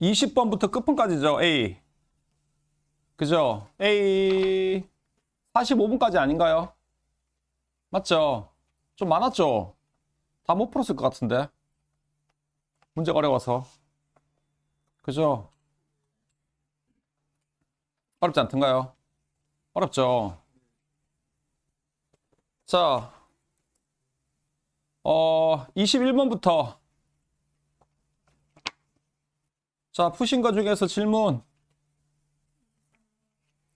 20번부터 끝번까지죠. A. 그죠? A 45분까지 아닌가요? 맞죠? 좀 많았죠? 다 못 풀었을 것 같은데. 문제가 어려워서. 그죠? 어렵지 않던가요? 어렵죠? 자, 21번부터. 자, 푸신 거 중에서 질문.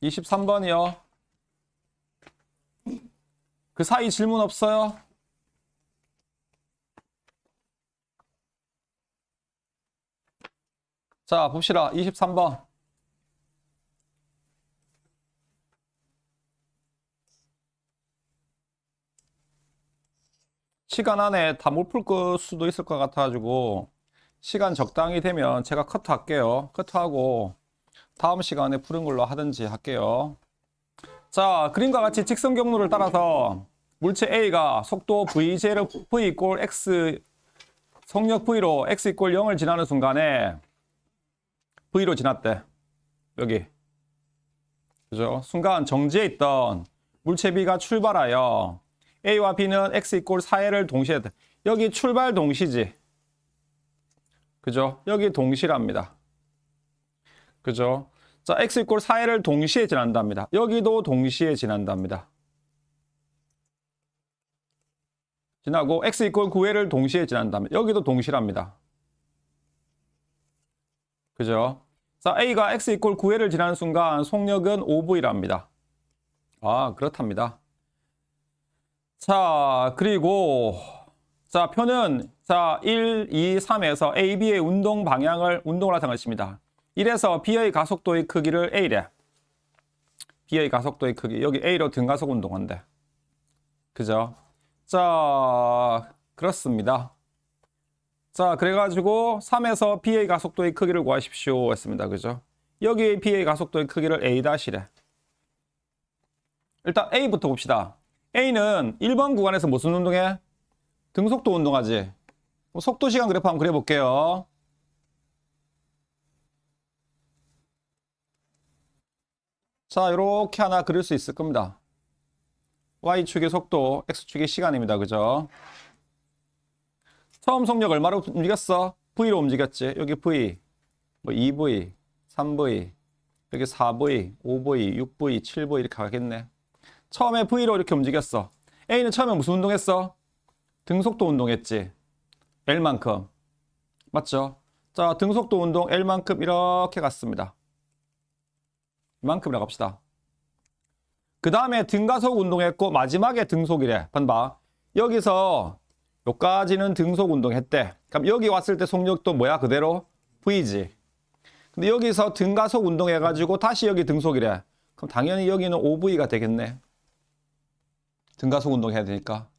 23번이요. 그 사이 질문 없어요? 자, 봅시다. 23번. 시간 안에 다 못 풀 수도 있을 것 같아가지고 시간 적당히 되면 제가 커트할게요. 커트하고 다음 시간에 푸는 걸로 하든지 할게요. 자, 그림과 같이 직선 경로를 따라서 물체 A가 속도 V제로 V 이꼴 X 속력 V로 X 이꼴 0을 지나는 순간에 V로 지났대. 여기. 그죠? 순간 정지해 있던 물체 B가 출발하여 A와 B는 X 이꼴 4회를 동시에 했대. 여기 출발 동시지. 그죠? 여기 동시랍니다. 그죠? 자, X 이꼴 4회를 동시에 지난답니다. 여기도 동시에 지난답니다. 지나고 X 이꼴 9회를 동시에 지난답니다. 여기도 동시랍니다. 그죠? 자, A가 X 이꼴 9회를 지나는 순간 속력은 5V랍니다. 아, 그렇답니다. 자, 그리고 자, 표는 자, 1, 2, 3에서 A, B의 운동을 나타냈습니다. 1에서 B의 가속도의 크기를 A래. B의 가속도의 크기. 여기 A로 등가속 운동한대. 그죠? 자, 그렇습니다. 자, 그래가지고 3에서 B의 가속도의 크기를 구하십시오 했습니다. 그죠? 여기 B의 가속도의 크기를 A-래. 일단 A부터 봅시다. A는 1번 구간에서 무슨 운동해? 등속도 운동하지. 속도 시간 그래프 한번 그려볼게요. 자, 이렇게 하나 그릴 수 있을 겁니다. Y축의 속도, X축의 시간입니다. 그죠? 처음 속력 얼마로 움직였어? V로 움직였지. 여기 V, 뭐 2V, 3V, 여기 4V, 5V, 6V, 7V 이렇게 가겠네. 처음에 V로 이렇게 움직였어. A는 처음에 무슨 운동했어? 등속도 운동했지. L만큼. 맞죠? 자, 등속도 운동 L만큼 이렇게 갔습니다. 이만큼이라고 합시다. 그 다음에 등가속 운동했고 마지막에 등속이래. 봐봐. 여기서 여기까지는 등속 운동했대. 그럼 여기 왔을 때 속력도 뭐야? 그대로 V지. 근데 여기서 등가속 운동해가지고 다시 여기 등속이래. 그럼 당연히 여기는 5V가 되겠네. 등가속 운동해야 되니까.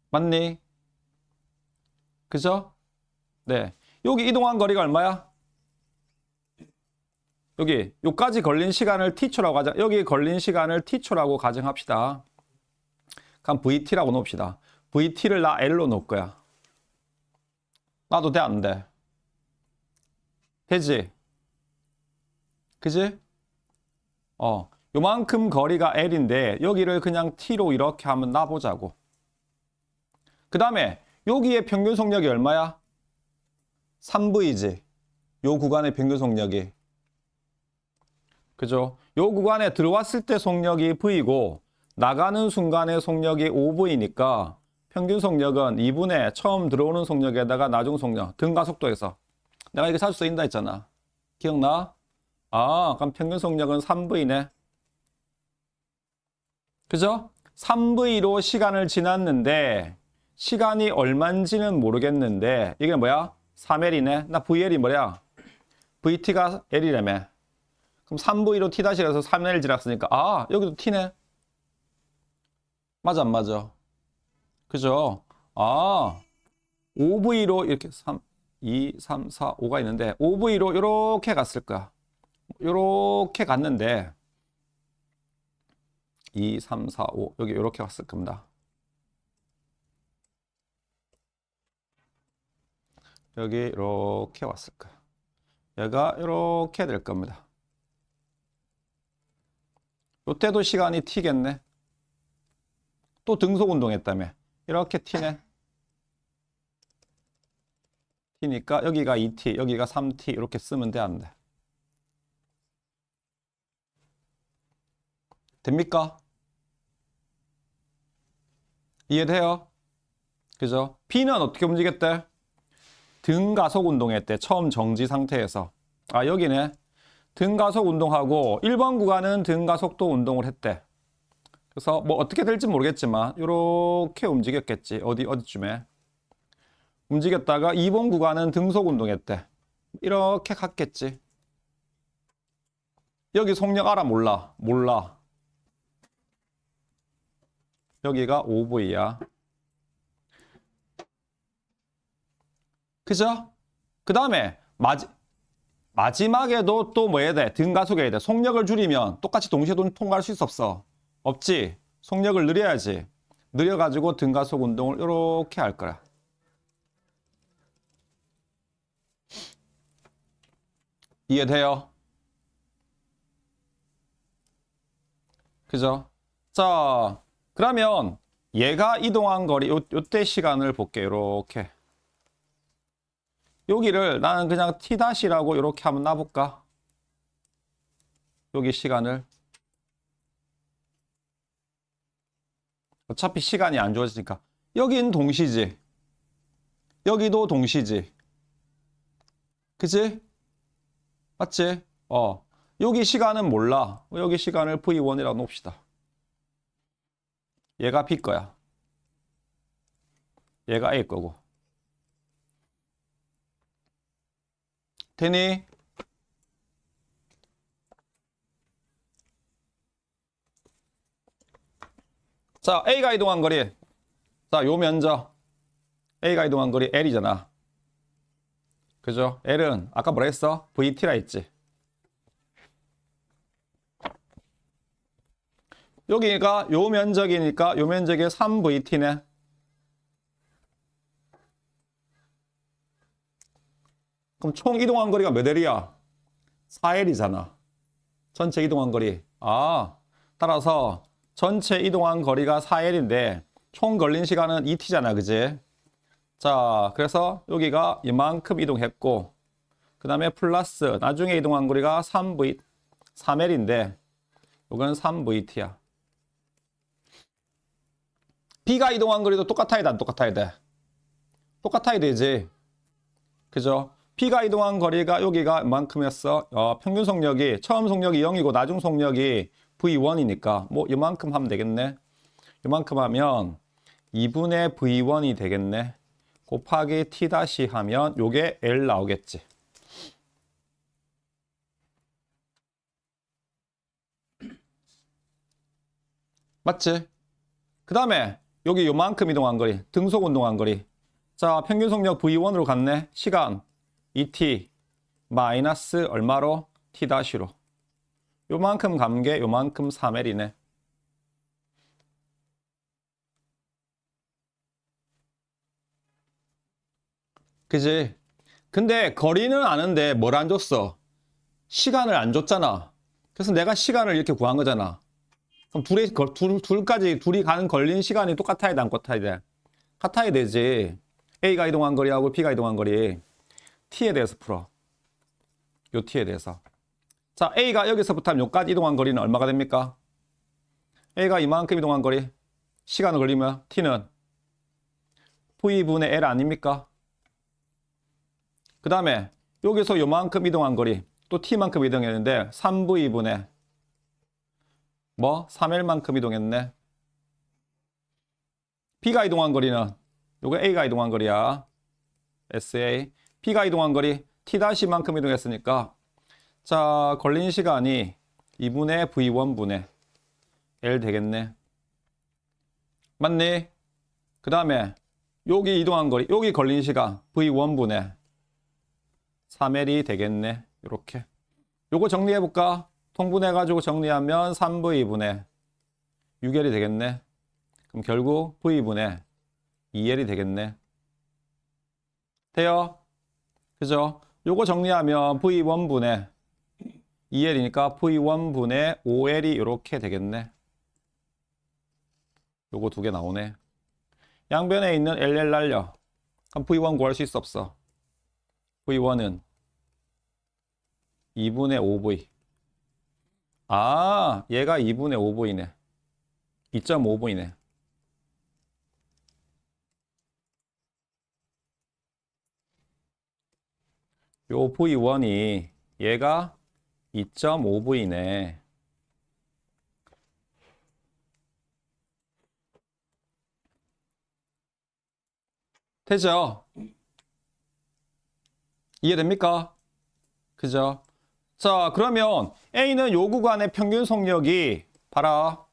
맞니? 그죠? 네. 여기 이동한 거리가 얼마야? 여기까지 걸린 시간을 t초라고 하자. 여기 걸린 시간을 t초라고 가정합시다. 그럼 vt라고 놓읍시다. vt를 나 l로 놓을 거야. 나도 돼, 안 돼? 되지? 그지? 요만큼 거리가 l인데 여기를 그냥 t로 이렇게 하면 놔보자고. 그 다음에 여기에 평균 속력이 얼마야? 3V지. 요 구간의 평균 속력이. 그죠? 요 구간에 들어왔을 때 속력이 V고 나가는 순간의 속력이 5V니까 평균 속력은 2분의 처음 들어오는 속력에다가 나중 속력, 등가속도에서 내가 이렇게 자주 쓰인다 했잖아. 기억나? 아, 그럼 평균 속력은 3V네. 그죠? 3V로 시간을 지났는데 시간이 얼마인지는 모르겠는데 이게 뭐야? 3L이네. 나 VL이 뭐야? VT가 L이라며. 그럼 3V로 T-에서 3L 지났으니까 아, 여기도 T네. 맞아, 안 맞아? 그죠? 아, 5V로 이렇게 3, 2, 3, 4, 5가 있는데 5V로 이렇게 갔을 거야. 이렇게 갔는데 2, 3, 4, 5 여기 이렇게 갔을 겁니다. 여기 이렇게 왔을 거야. 얘가 이렇게 될 겁니다. 이때도 시간이 t겠네. 또 등속 운동했다며. 이렇게 t네. t니까 여기가 2t, 여기가 3t 이렇게 쓰면 돼, 안 돼? 됩니까? 이해돼요? 그죠? P는 어떻게 움직였대? 등가속 운동했대. 처음 정지 상태에서. 아, 여기네. 등가속 운동하고 1번 구간은 등가속도 운동을 했대. 그래서 뭐 어떻게 될지 모르겠지만 이렇게 움직였겠지. 어디쯤에. 움직였다가 2번 구간은 등속 운동했대. 이렇게 갔겠지. 여기 속력 알아? 몰라? 몰라. 여기가 5V야. 그죠? 그 다음에 마지막에도 또 뭐 해야 돼? 등가속해야 돼. 속력을 줄이면 똑같이 동시에 통과할 수 있어 없어? 없지. 속력을 느려야지. 느려가지고 등가속 운동을 이렇게 할 거야. 이해돼요? 그죠? 자, 그러면 얘가 이동한 거리, 요때 시간을 볼게요. 이렇게. 여기를 나는 그냥 T-라고 이렇게 한번 놔볼까? 여기 시간을. 어차피 시간이 안 좋아지니까. 여긴 동시지. 여기도 동시지. 그치? 맞지? 여기 시간은 몰라. 여기 시간을 V1이라고 놓읍시다. 얘가 B 거야. 얘가 A 거고. 되니? 자, A가 이동한 거리. 자, 요 면적. A가 이동한 거리 L이잖아. 그죠? L은 아까 뭐라 했어? VT라 했지. 여기가 요 면적이니까 요 면적의 3VT네. 그럼 총 이동한 거리가 몇 L이야? 4L이잖아. 전체 이동한 거리. 따라서 전체 이동한 거리가 4L인데 총 걸린 시간은 2T잖아. 그지? 자, 그래서 여기가 이만큼 이동했고 그 다음에 플러스 나중에 이동한 거리가 3L인데 이건 3VT야. B가 이동한 거리도 똑같아야 돼, 안 똑같아야 돼? 똑같아야 되지. 그죠? B가 이동한 거리가 여기가 이만큼이었어. 평균 속력이 처음 속력이 0이고 나중 속력이 V1이니까 뭐 이만큼 하면 되겠네. 이만큼 하면 2분의 V1이 되겠네. 곱하기 T 다시 하면 요게 L 나오겠지. 맞지? 그 다음에 여기 요만큼 이동한 거리, 등속 운동한 거리. 자, 평균 속력 V1으로 갔네. 시간 2T 마이너스 얼마로? T 다시로. 요만큼 감게 요만큼 3L이네. 그지? 근데 거리는 아는데 뭘 안 줬어? 시간을 안 줬잖아. 그래서 내가 시간을 이렇게 구한 거잖아. 그럼 둘이 가는 걸린 시간이 똑같아야 돼, 안 똑같아야 돼? 같아야 되지. A가 이동한 거리하고 B가 이동한 거리. T에 대해서 풀어. 요 T에 대해서. 자, A가 여기서부터 여기까지 이동한 거리는 얼마가 됩니까? A가 이만큼 이동한 거리. 시간을 걸리면 T는 V분의 L 아닙니까? 그 다음에 여기서 요만큼 이동한 거리. 또 T만큼 이동했는데 3V분의 3L만큼 이동했네. B가 이동한 거리는 요거 A가 이동한 거리야. SA. B가 이동한 거리 T-만큼 이동했으니까 자, 걸린 시간이 2분의 V1분의 L 되겠네. 맞니? 그 다음에 여기 이동한 거리, 여기 걸린 시간 V1분의 3L이 되겠네. 이렇게. 요거 정리해볼까? 통분해가지고 정리하면 3V분의 6L이 되겠네. 그럼 결국 V분의 2L이 되겠네. 돼요? 그죠? 요거 정리하면 V1분의 2L이니까 V1분의 5L이 이렇게 되겠네. 요거 두 개 나오네. 양변에 있는 LL 날려. 그럼 V1 구할 수 있어 없어? V1은 2분의 5V. 아, 얘가 2분의 5V네. 2.5V네. 요 V1이 얘가 2.5V네. 되죠? 이해됩니까? 그죠? 자, 그러면 A는 요 구간의 평균 속력이, 봐라.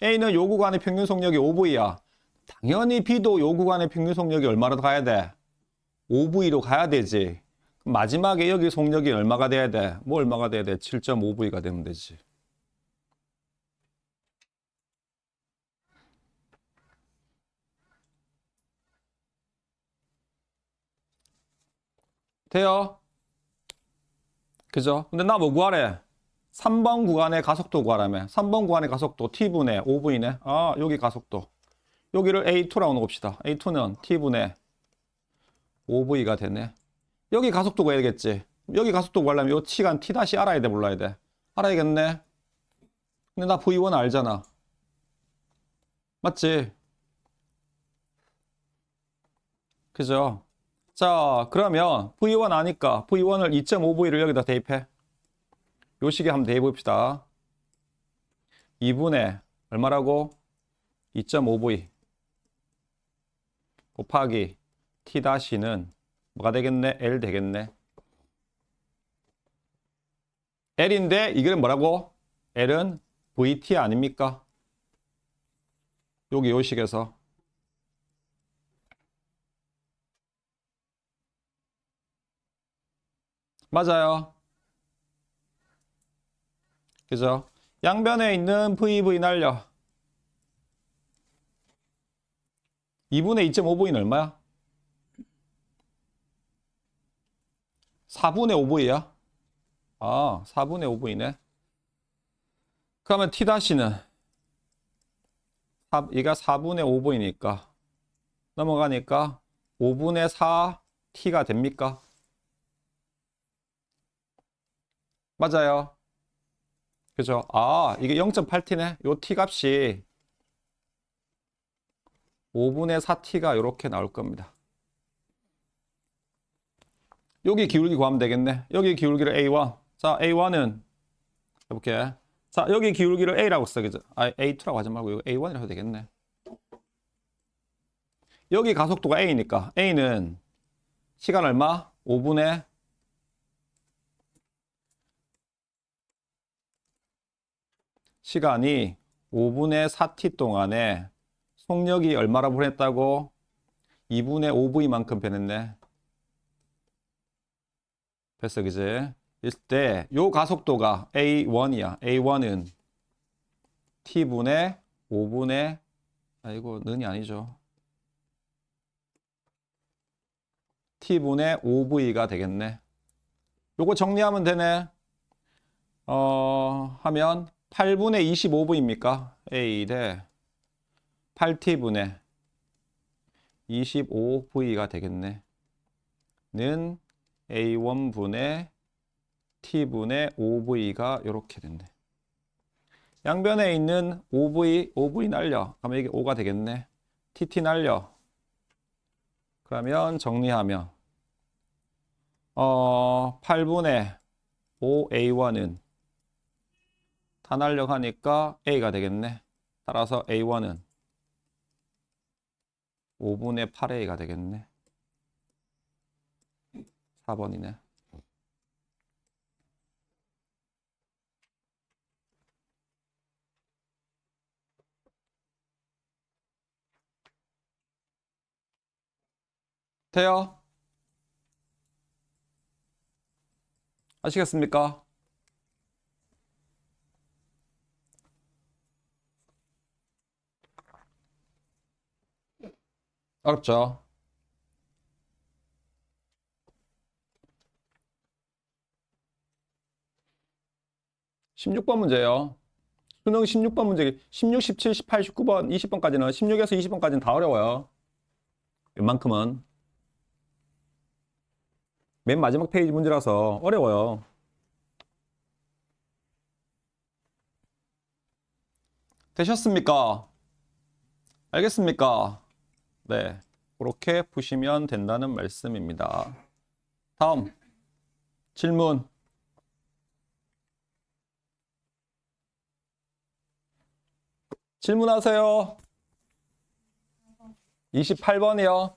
A는 요 구간의 평균 속력이 5V야. 당연히 B도 요 구간의 평균 속력이 얼마로 가야 돼? 5V로 가야 되지. 그럼 마지막에 여기 속력이 얼마가 돼야 돼? 뭐 얼마가 돼야 돼? 7.5V가 되면 되지. 돼요? 그죠? 근데 나 뭐 구하래? 3번 구간의 가속도 구하라며. 3번 구간의 가속도 T분의 5V네. 아, 여기 가속도. 여기를 A2라고 놓읍시다. A2는 T분의 5V가 되네. 여기 가속도 구해야겠지. 여기 가속도 구하려면 요 시간 T 다시 알아야 돼, 몰라야 돼? 알아야겠네. 근데 나 V1 알잖아. 맞지? 그죠? 자, 그러면 V1 아니까 V1을 2.5V를 여기다 대입해. 요 식에 한번 대입해 봅시다. 2분의 얼마라고? 2.5V 곱하기 T-는 뭐가 되겠네? L 되겠네. L인데 이게 뭐라고? L은 VT 아닙니까? 여기 요 식에서. 맞아요. 그죠? 양변에 있는 VV 날려. 2분의 2.5V는 얼마야? 4분의 5V야? 아, 4분의 5V네. 그러면 T-는 얘가 4분의 5V니까 넘어가니까 5분의 4 T가 됩니까? 맞아요. 그죠? 아, 이게 0.8T네. 요 T 값이 5분의 4T가 이렇게 나올 겁니다. 여기 기울기 구하면 되겠네. 여기 기울기를 A1. 자, A1은 해볼게. 자, 여기 기울기를 A라고 써. 그죠? 아, A2라고 하지 말고 이거 A1이라고 해도 되겠네. 여기 가속도가 A니까 A는 시간 얼마? 5분의 시간이 5분의 4t 동안에 속력이 얼마나 변했다고? 2분의 5v만큼 변했네. 됐어, 그지? 있을 때, 요 가속도가 A1이야. A1은 t분의 5분의, 아이고, 는이 아니죠. t분의 5v가 되겠네. 요거 정리하면 되네. 하면 8분의 25v입니까? A 대 8t분의 25v가 되겠네. 는 A1분의 T분의 5V가 이렇게 된대. 양변에 있는 5V 날려. 그러면 이게 5가 되겠네. TT 날려. 그러면 정리하면 8분의 5A1은 다 날려가니까 A가 되겠네. 따라서 A1은 5분의 8A가 되겠네. 4번이네. 돼요? 아시겠습니까? 어렵죠? 16번 문제예요. 수능 16번 문제, 16, 17, 18, 19번, 20번까지는, 16에서 20번까지는 다 어려워요. 웬만큼은. 맨 마지막 페이지 문제라서 어려워요. 되셨습니까? 알겠습니까? 네. 그렇게 푸시면 된다는 말씀입니다. 다음. 질문. 질문하세요. 28번이요.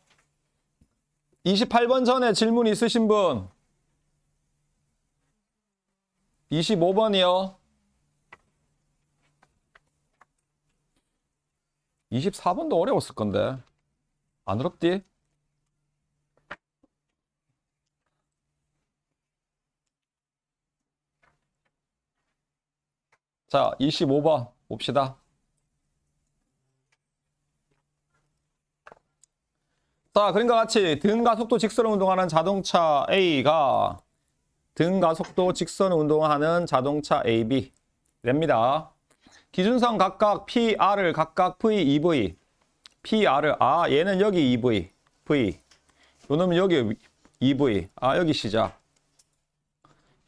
28번 전에 질문 있으신 분. 25번이요. 24번도 어려웠을 건데. 안 어렵디? 자, 25번 봅시다. 자, 그림과 같이 등가속도 직선 운동하는 자동차 A가 등가속도 직선 운동하는 자동차 AB 랍니다. 기준선 각각 PR을 각각 V, EV PR을 얘는 여기 EV V 요놈은 여기 EV 여기 시작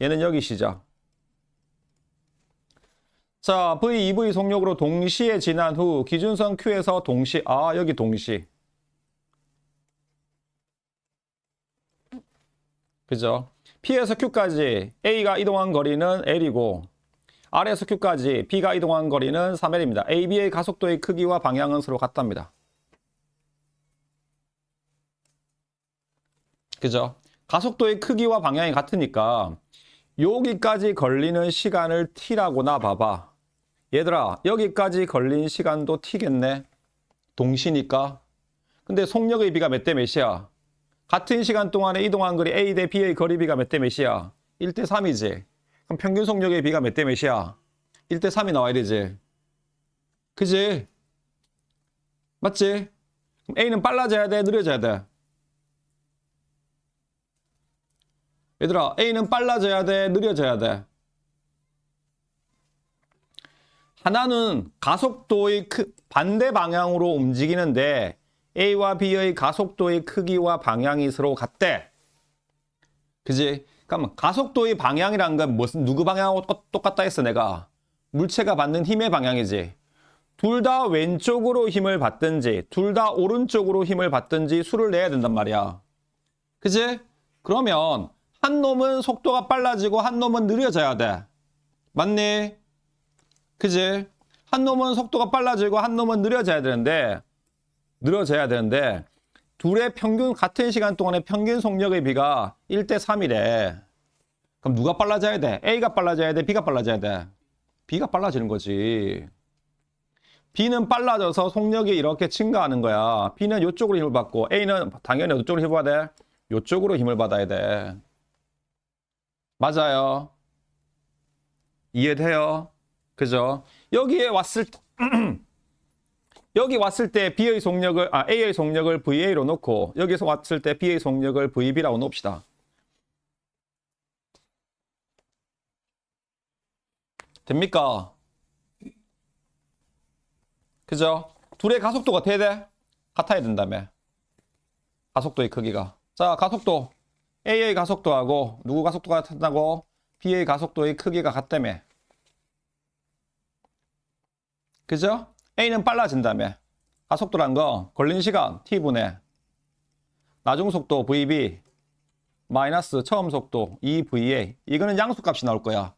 얘는 여기 시작. 자, V, EV 속력으로 동시에 지난 후 기준선 Q에서 동시 여기 동시 그죠? P에서 Q까지 A가 이동한 거리는 L이고 R에서 Q까지 B가 이동한 거리는 3L입니다. AB의 가속도의 크기와 방향은 서로 같답니다. 그죠? 가속도의 크기와 방향이 같으니까 여기까지 걸리는 시간을 T라고 놔봐봐. 얘들아, 여기까지 걸린 시간도 T겠네? 동시니까. 근데 속력의 비가 몇 대 몇이야? 같은 시간 동안에 이동한 거리 A 대 B의 거리비가 몇 대 몇이야? 1대 3이지. 그럼 평균 속력의 비가 몇 대 몇이야? 1대 3이 나와야 되지. 그지? 맞지? 그럼 A는 빨라져야 돼? 느려져야 돼? 얘들아, A는 빨라져야 돼? 느려져야 돼? 하나는 가속도의 반대 방향으로 움직이는데 A와 B의 가속도의 크기와 방향이 서로 같대. 그지? 그러면 가속도의 방향이란 건 누구 방향하고 똑같다 했어, 내가? 물체가 받는 힘의 방향이지. 둘 다 왼쪽으로 힘을 받든지, 둘 다 오른쪽으로 힘을 받든지 수를 내야 된단 말이야. 그지? 그러면 한 놈은 속도가 빨라지고 한 놈은 느려져야 돼. 맞니? 그지? 한 놈은 속도가 빨라지고 한 놈은 느려져야 되는데 둘의 평균 같은 시간 동안의 평균 속력의 비가 1대 3이래. 그럼 누가 빨라져야 돼? A가 빨라져야 돼? B가 빨라져야 돼? B가 빨라지는 거지. B는 빨라져서 속력이 이렇게 증가하는 거야. B는 이쪽으로 힘을 받고 A는 당연히 이쪽으로 힘을 받아야 돼. 이쪽으로 힘을 받아야 돼. 맞아요. 이해돼요? 그죠? 여기에 왔을 때 여기 왔을 때 B의 속력을 A의 속력을 VA로 놓고 여기서 왔을 때 B의 속력을 VB라고 놓읍시다. 됩니까? 그죠? 둘의 가속도가 어떻게 돼? 같아야 된다며. 가속도의 크기가. 자, 가속도. A의 가속도하고 누구 가속도가 같다고? B의 가속도의 크기가 같다며. 그죠? A는 빨라진다며. 가속도란 거 걸린 시간 T분의 나중 속도 VB 마이너스 처음 속도 2VA. 이거는 양수값이 나올 거야.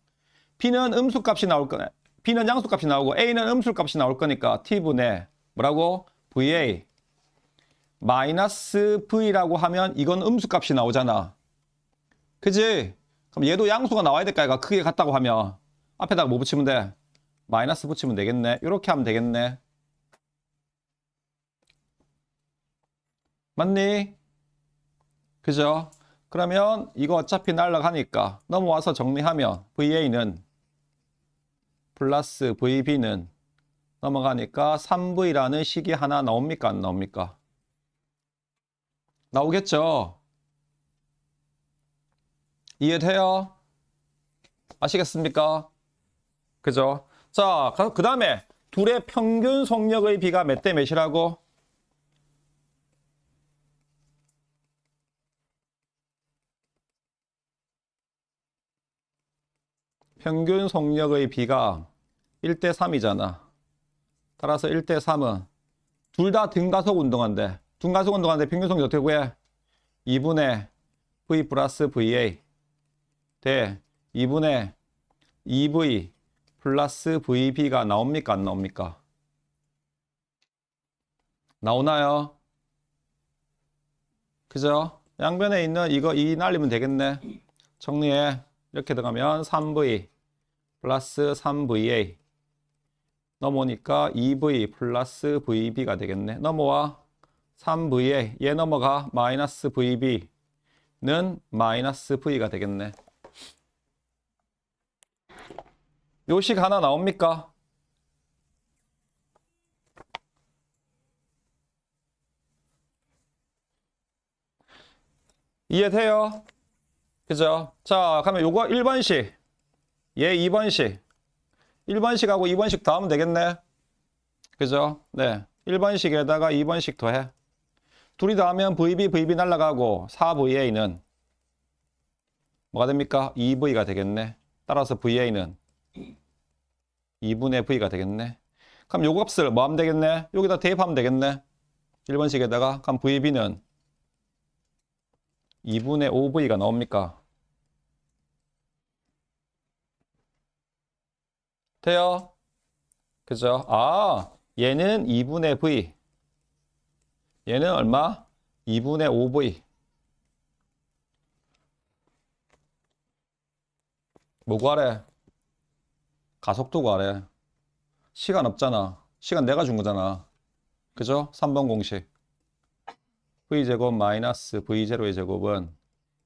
B는 음수값이 나올 거야. B는 양수값이 나오고 A는 음수값이 나올 거니까 T분의 뭐라고? VA 마이너스 V라고 하면 이건 음수값이 나오잖아. 그지? 그럼 얘도 양수가 나와야 될까? 얘가 크게 같다고 하면 앞에다가 뭐 붙이면 돼? 마이너스 붙이면 되겠네. 이렇게 하면 되겠네. 맞니? 그죠? 그러면 이거 어차피 날라가니까 넘어와서 정리하면 VA는 플러스 VB는 넘어가니까 3V라는 식이 하나 나옵니까? 안 나옵니까? 나오겠죠? 이해돼요? 아시겠습니까? 그죠? 자, 그 다음에 둘의 평균 속력의 비가 몇 대 몇이라고? 평균 속력의 비가 1대 3이잖아. 따라서 1대 3은 둘 다 등가속 운동한대. 등가속 운동하는데 평균 속력 어떻게 구해? 2분의 V 플러스 VA 대 2분의 2V 플러스 VB가 나옵니까? 안 나옵니까? 나오나요? 그죠? 양변에 있는 이거 2 날리면 되겠네. 정리해. 이렇게 들어가면 3V 플러스 3VA 넘어오니까 2V 플러스 VB가 되겠네. 넘어와 3VA 얘 넘어가 마이너스 VB는 마이너스 V가 되겠네. 요식 하나 나옵니까? 이해돼요? 그죠? 자, 그러면 요거 1번식, 얘 2번식, 1번식하고 2번식 더하면 되겠네. 그죠? 네. 1번식에다가 2번식 더해. 둘이 더하면 VB 날라가고 4VA는 뭐가 됩니까? 2V가 되겠네. 따라서 VA는 2분의 V가 되겠네. 그럼 요 값을 뭐 하면 되겠네? 여기다 대입하면 되겠네. 1번식에다가. 그럼 VB는 2분의 5V가 나옵니까? 돼요? 그죠? 아, 얘는 2분의 V. 얘는 얼마? 2분의 5V. 뭐 구하래? 가속도 구하래. 시간 없잖아. 시간 내가 준 거잖아. 그죠? 3번 공식. V제곱 마이너스 V0의 제곱은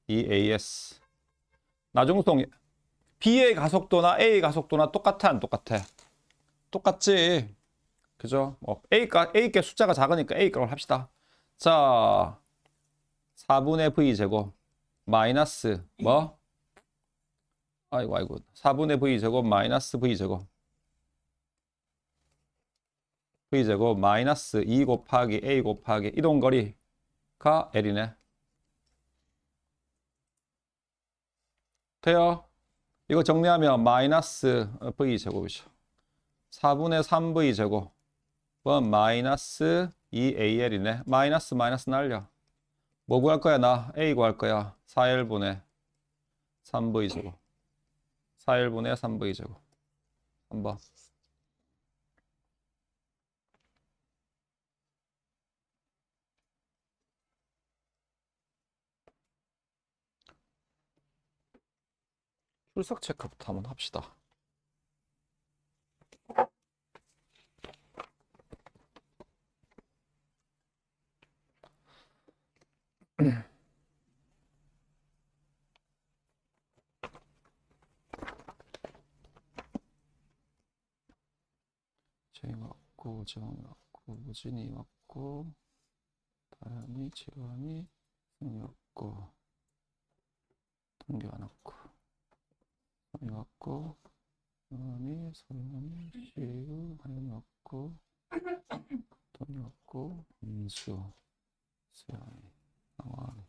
2AS. 나중성 B의 가속도나 A의 가속도나 똑같아, 안 똑같아? 똑같지. 그죠? A께 숫자가 작으니까 A 값을 합시다. 자, 4분의 V제곱 마이너스 뭐? 아이고 4분의 V제곱 마이너스 V제곱 마이너스 2 곱하기 A 곱하기 이동거리가 L이네. 돼요? 이거 정리하면 마이너스 V제곱이죠. 4분의 3V제곱은 마이너스 2AL이네. 마이너스 날려. 뭐 구할 거야? 나 A 구할 거야. 4L분의 3V제곱. 4L분의 3V제곱. 한번. 출석 체크부터 한번 합시다. 제이 왔고, 정이 왔고, 무진이 왔고, 다현이, 지원이, 승이 왔고, 동기 안 왔고, 성이 왔고, 소연이, 시우, 하연이 왔고, 돈이 왔고, 민수, 수연이, 상환.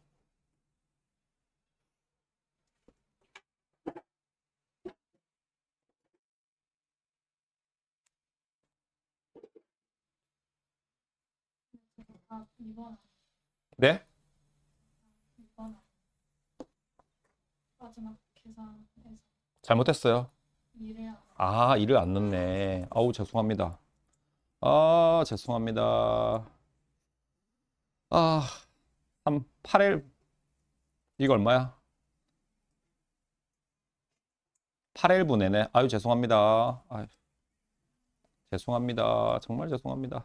네? 마지막 계산에서 잘못했어요. 아, 일을 안 넣네. 아우, 죄송합니다. 아, 죄송합니다. 아, 8일, 이거 얼마야? 8일분에네. 아유, 죄송합니다. 아유, 죄송합니다. 정말 죄송합니다.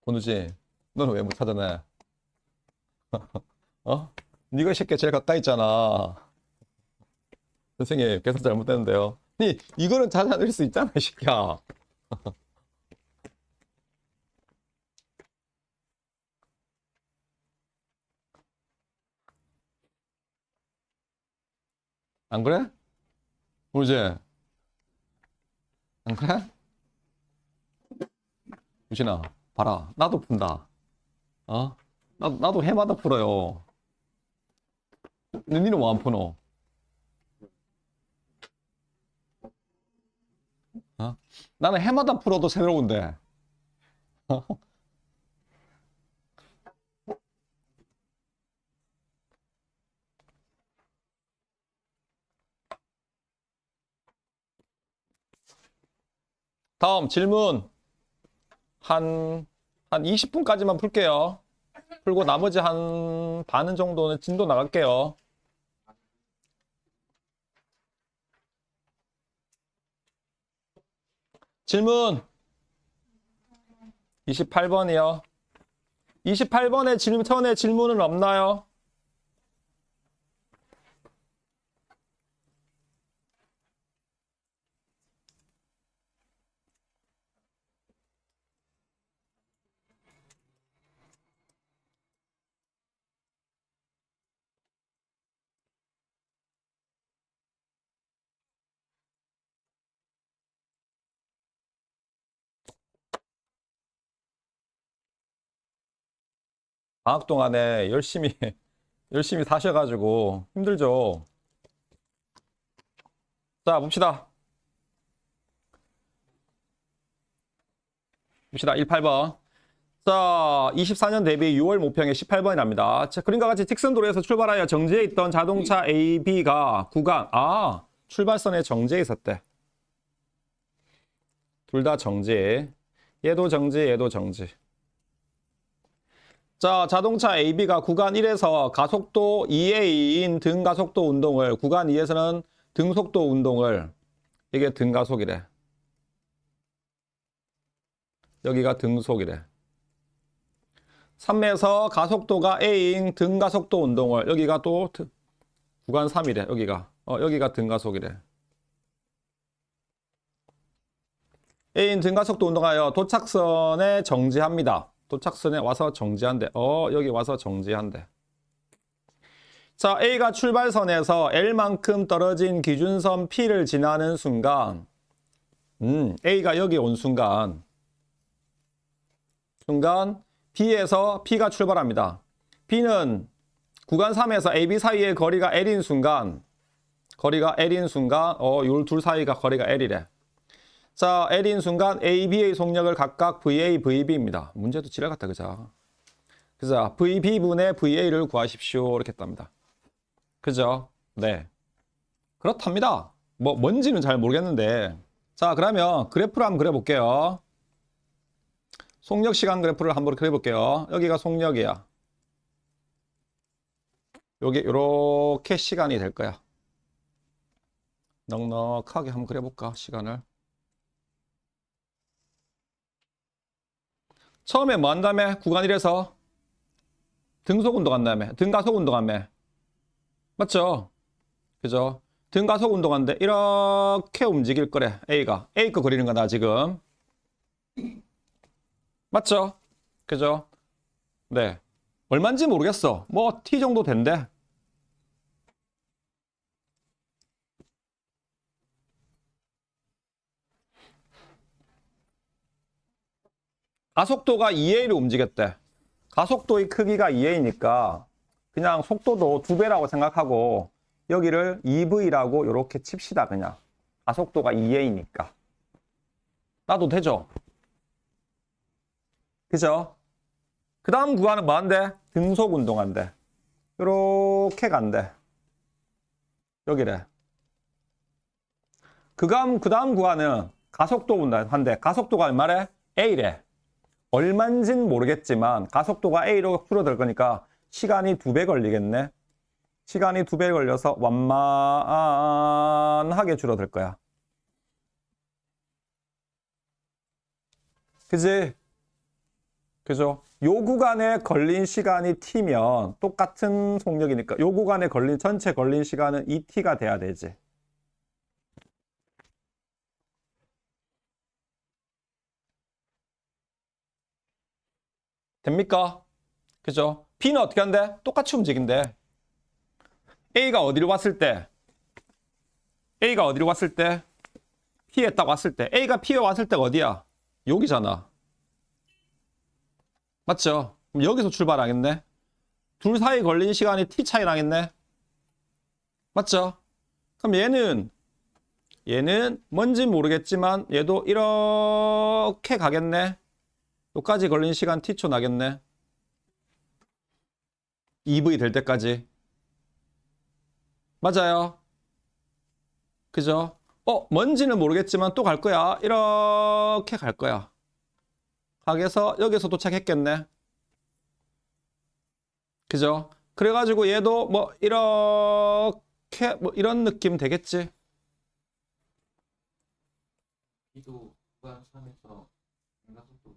권우지, 너는 왜 못 찾아내? 어? 네가 이 새끼 제일 가까이 있잖아. 선생님, 계산 잘못됐는데요. 이거는 찾아낼 수 있잖아, 이 새끼야. 안 그래? 우재, 안 그래? 우진아, 봐라. 나도 푼다. 어? 나도 해마다 풀어요. 근데 니는 왜 안 푸노? 어? 나는 해마다 풀어도 새로운데. 다음 질문. 한 20분까지만 풀게요. 풀고 나머지 한 반은 정도는 진도 나갈게요. 질문 28번이요. 28번에 전에 질문은 없나요? 방학 동안에 열심히 사셔가지고 힘들죠. 자, 봅시다. 18번. 자, 24년 대비 6월 모평의 18번이 납니다. 자, 그림과 같이 직선도로에서 출발하여 정지해 있던 자동차 A, B가 구간, 출발선에 정지해 있었대. 둘 다 정지. 얘도 정지, 얘도 정지. 자, 자동차 AB가 구간 1에서 가속도 2A인 등가속도 운동을, 구간 2에서는 등속도 운동을, 이게 등가속이래. 여기가 등속이래. 3에서 가속도가 A인 등가속도 운동을, 여기가 또 구간 3이래. 여기가 등가속이래. A인 등가속도 운동하여 도착선에 정지합니다. 도착선에 와서 정지한대. 여기 와서 정지한대. 자, A가 출발선에서 L만큼 떨어진 기준선 P를 지나는 순간, A가 여기 온 순간 B에서 P가 출발합니다. B는 구간 3에서 AB 사이의 거리가 L인 순간, 요 둘 사이가 거리가 L이래. 자, L인 순간 A, B의 속력을 각각 VA, VB입니다. 문제도 지랄 같다, 그죠? 그죠? VB분의 VA를 구하십시오. 이렇게 했답니다. 그죠? 네. 그렇답니다. 뭔지는 잘 모르겠는데. 자, 그러면 그래프를 한번 그려볼게요. 속력 시간 그래프를 한번 그려볼게요. 여기가 속력이야. 요렇게 시간이 될 거야. 넉넉하게 한번 그려볼까, 시간을. 처음에 뭐 한 다음에 구간 1에서 등속 운동한 다음에 등가속 운동하며 맞죠? 그죠? 등가속 운동하는데 이렇게 움직일 거래. A가 A 거 그리는 거다 지금. 맞죠? 그죠? 네. 얼마인지 모르겠어. 뭐 T 정도 된대. 가속도가 2A로 움직였대. 가속도의 크기가 2A니까 그냥 속도도 2배라고 생각하고 여기를 2V라고 이렇게 칩시다 그냥. 가속도가 2A니까. 나도 되죠? 그죠? 그 다음 구간은 뭐 한대? 등속 운동한대. 요렇게 간대. 여기래. 그 다음 구간은 가속도 운동한대. 가속도가 얼마래? A래. 얼만진 모르겠지만 가속도가 A로 줄어들 거니까 시간이 2배 걸리겠네. 시간이 2배 걸려서 완만하게 줄어들 거야. 그지? 그죠? 요 구간에 걸린 시간이 T면 똑같은 속력이니까 요 구간에 전체 걸린 시간은 2T가 돼야 되지. 됩니까? 그죠? B는 어떻게 한대? 똑같이 움직인대. A가 어디로 왔을 때? A가 어디로 왔을 때? P에 딱 왔을 때. A가 P에 왔을 때가 어디야? 여기잖아. 맞죠? 그럼 여기서 출발하겠네. 둘 사이 걸린 시간이 T 차이 나겠네. 맞죠? 그럼 얘는 뭔진 모르겠지만 얘도 이렇게 가겠네. 여기까지 걸린 시간 T초 나겠네. EV 될 때까지. 맞아요. 그죠? 뭔지는 모르겠지만 또 갈 거야. 이렇게 갈 거야. 가게서 여기서 도착했겠네. 그죠? 그래가지고 얘도 뭐 이렇게 뭐 이런 느낌 되겠지. 이도 구간 3에서 중간속도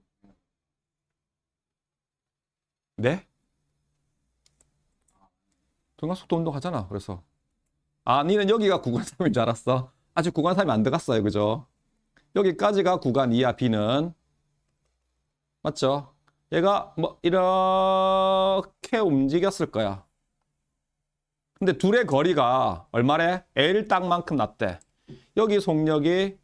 네? 동간속도 운동하잖아. 그래서 니는 여기가 구간 3인 줄 알았어. 아직 구간 3이 안 들어갔어요. 그죠? 여기까지가 구간 2야. B는. 맞죠? 얘가 뭐 이렇게 움직였을 거야. 근데 둘의 거리가 얼마래? L 땅만큼 났대. 여기 속력이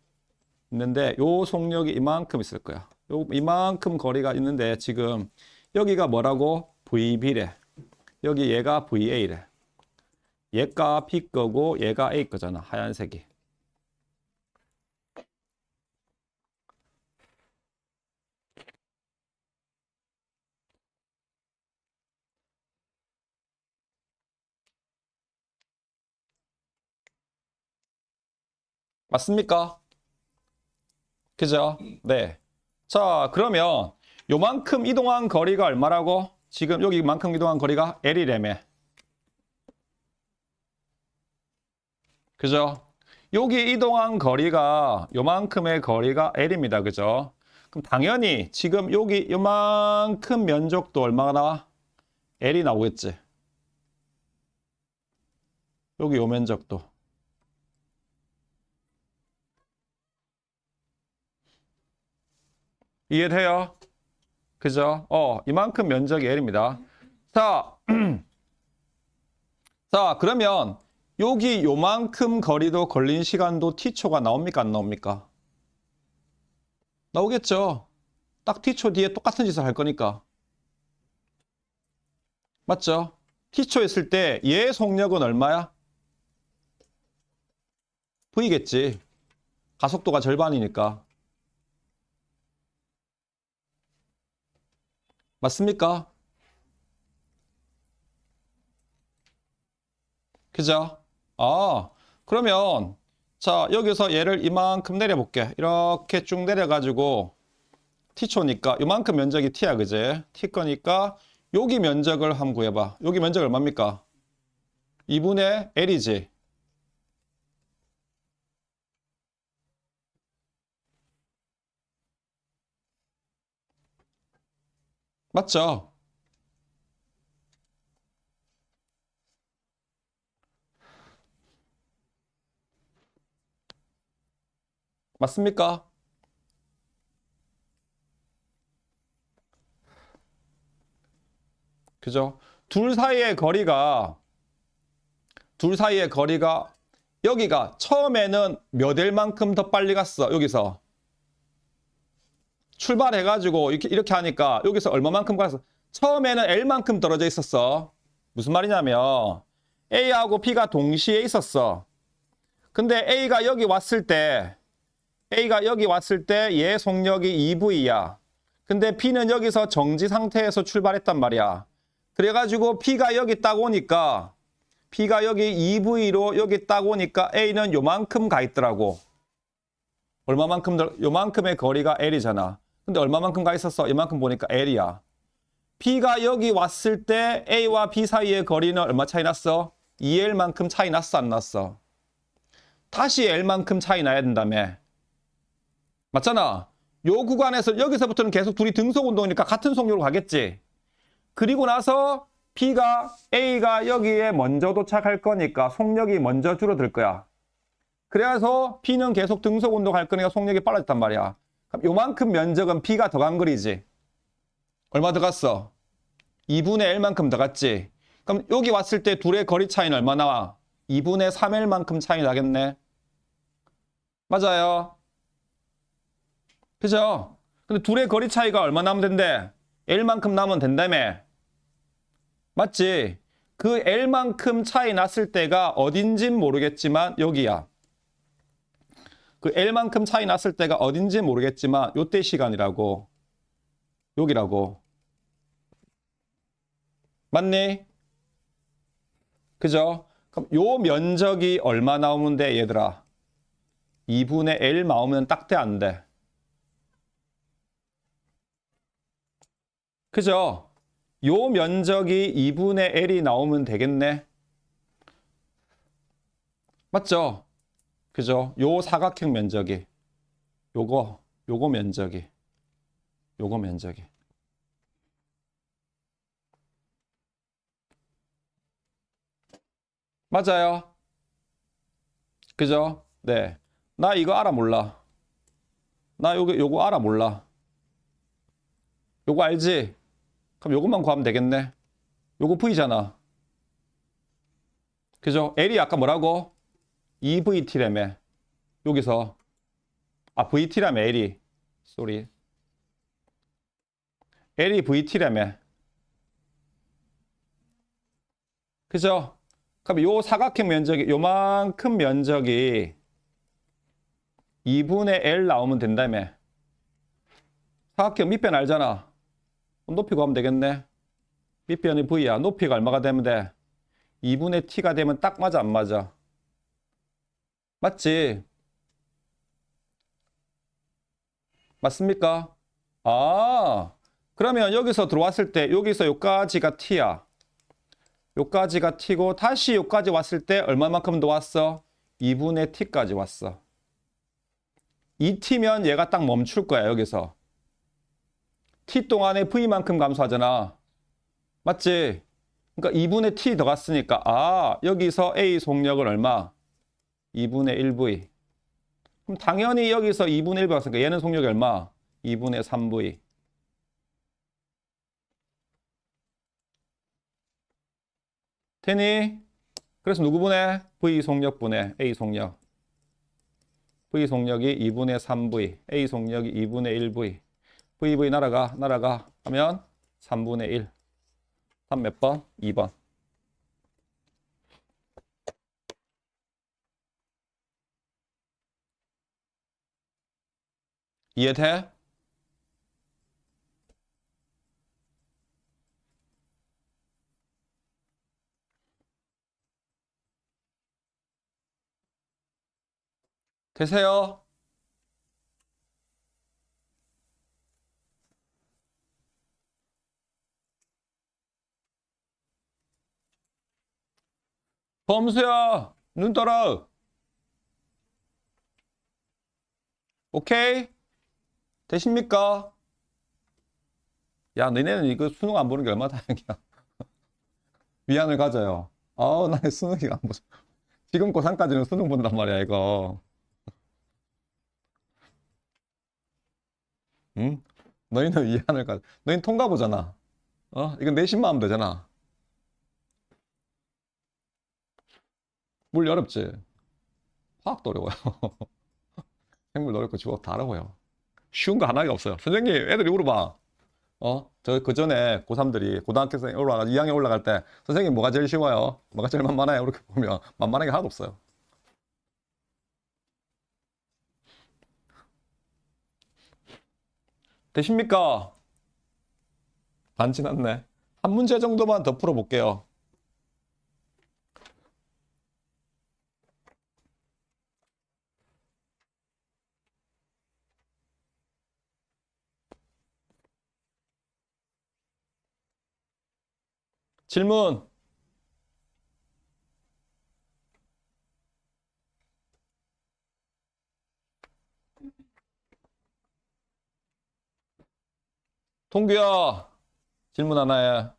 있는데 요 속력이 이만큼 있을 거야. 이만큼 거리가 있는데 지금 여기가 뭐라고? VB래. 여기 얘가 VA래. 얘가 P 거고 얘가 A 거잖아. 하얀색이. 맞습니까? 그죠? 네. 자, 그러면 요만큼 이동한 거리가 얼마라고? 지금 여기만큼 이동한 거리가 L이라며. 그죠? 여기 이동한 거리가 요만큼의 거리가 L입니다. 그죠? 그럼 당연히 지금 여기 요만큼 면적도 얼마가 나와? L이 나오겠지. 여기 요 면적도. 이해돼요? 그죠? 이만큼 면적이 L입니다. 자, 자, 그러면 여기 요만큼 거리도 걸린 시간도 T초가 나옵니까? 안 나옵니까? 나오겠죠? 딱 T초 뒤에 똑같은 짓을 할 거니까. 맞죠? T초 했을 때 얘의 속력은 얼마야? V겠지. 가속도가 절반이니까. 맞습니까? 그죠? 그러면 자, 여기서 얘를 이만큼 내려볼게. 이렇게 쭉 내려가지고 T초니까 이만큼 면적이 T야, 그제? T 거니까 여기 면적을 한번 구해봐. 여기 면적 얼마입니까? 2분의 L이지. 맞죠? 맞습니까? 그죠? 둘 사이의 거리가 여기가 처음에는 몇 L만큼 더 빨리 갔어. 여기서 출발해가지고 이렇게 하니까 여기서 얼마만큼 갔어? 처음에는 L만큼 떨어져 있었어. 무슨 말이냐면 A하고 B가 동시에 있었어. 근데 A가 여기 왔을 때 얘 속력이 2V야. 근데 B는 여기서 정지 상태에서 출발했단 말이야. 그래가지고 B가 여기 딱 오니까 B가 여기 2V로 여기 딱 오니까 A는 요만큼 가 있더라고. 요만큼의 거리가 L이잖아. 근데 얼마만큼 가 있었어? 이만큼 보니까 L이야. B가 여기 왔을 때 A와 B 사이의 거리는 얼마 차이 났어? 2L만큼 차이 났어, 안 났어? 다시 L만큼 차이 나야 된다며. 맞잖아. 요 구간에서 여기서부터는 계속 둘이 등속 운동이니까 같은 속력으로 가겠지. 그리고 나서 A가 여기에 먼저 도착할 거니까 속력이 먼저 줄어들 거야. 그래서 B는 계속 등속 운동할 거니까 속력이 빨라졌단 말이야. 그럼 요만큼 면적은 B가 더 간 거리지. 얼마 더 갔어? 2분의 L만큼 더 갔지. 그럼 여기 왔을 때 둘의 거리 차이는 얼마 나와? 2분의 3L만큼 차이 나겠네. 맞아요. 그죠? 근데 둘의 거리 차이가 얼마 나면 된대? L만큼 나면 된다며. 맞지? 그 L만큼 차이 났을 때가 어딘진 모르겠지만 여기야. 그 L만큼 차이 났을 때가 어딘지 모르겠지만 요때 시간이라고. 여기라고. 맞니? 그죠? 그럼 요 면적이 얼마 나오면 돼, 얘들아? 2분의 L 나오면 딱 돼, 안 돼? 그죠? 요 면적이 2분의 L이 나오면 되겠네? 맞죠? 그죠? 요 사각형 면적이. 요거 면적이. 요거 면적이. 맞아요. 그죠? 네. 나 이거 알아 몰라. 나 요거 알아 몰라. 요거 알지? 그럼 요것만 구하면 되겠네. 요거 V잖아. 그죠? L이 아까 뭐라고? 2VT라며. 여기서. 아, VT라며, L이. 쏘리. L이 VT라며. 그죠? 그럼 요 사각형 면적이, 요만큼 면적이 2분의 L 나오면 된다며. 사각형 밑변 알잖아. 그럼 높이 구하면 되겠네. 밑변이 V야. 높이가 얼마가 되면 돼? 2분의 T가 되면 딱 맞아, 안 맞아? 맞지? 맞습니까? 아, 그러면 여기서 들어왔을 때 여기서 요까지가 T야. 요까지가 T고 다시 요까지 왔을 때 얼마만큼 더 왔어? 2분의 T까지 왔어. 이 T면 얘가 딱 멈출 거야, 여기서. T 동안에 V만큼 감소하잖아. 맞지? 그러니까 2분의 T 더 갔으니까 아, 여기서 A 속력은 얼마? 2분의 1V. 그럼 당연히 여기서 2분의 1V 갔으니까 얘는 속력이 얼마? 2분의 3V. 되니? 그래서 누구 분해? V 속력 분해. A 속력. V 속력이 2분의 3V. A 속력이 2분의 1V. VV 날아가 하면 3분의 1. 3 몇 번? 2번. 이해돼? 되세요? 범수야, 눈 떠라. 오케이? 되십니까? 야, 너네는 이거 수능 안 보는 게 얼마나 다행이야. 위안을 가져요. 아우, 나 수능이 안 보죠. 지금 고3까지는 수능 본단 말이야, 이거. 응? 너희는 위안을 가져. 너희는 통과 보잖아. 어? 이건 내신만 하면 되잖아. 물 어렵지? 화학도 어려워요. 생물도 어렵고 지구학 다 어려워요. 쉬운 거 하나가 없어요. 선생님, 애들이 물어봐. 어? 저 그 전에 고3들이 고등학생 올라가 2학년 올라갈 때 선생님 뭐가 제일 쉬워요? 뭐가 제일 만만해요? 이렇게 보면 만만한 게 하나도 없어요. 되십니까? 반 지났네. 한 문제 정도만 더 풀어볼게요. 질문. 동규야, 질문 하나 해.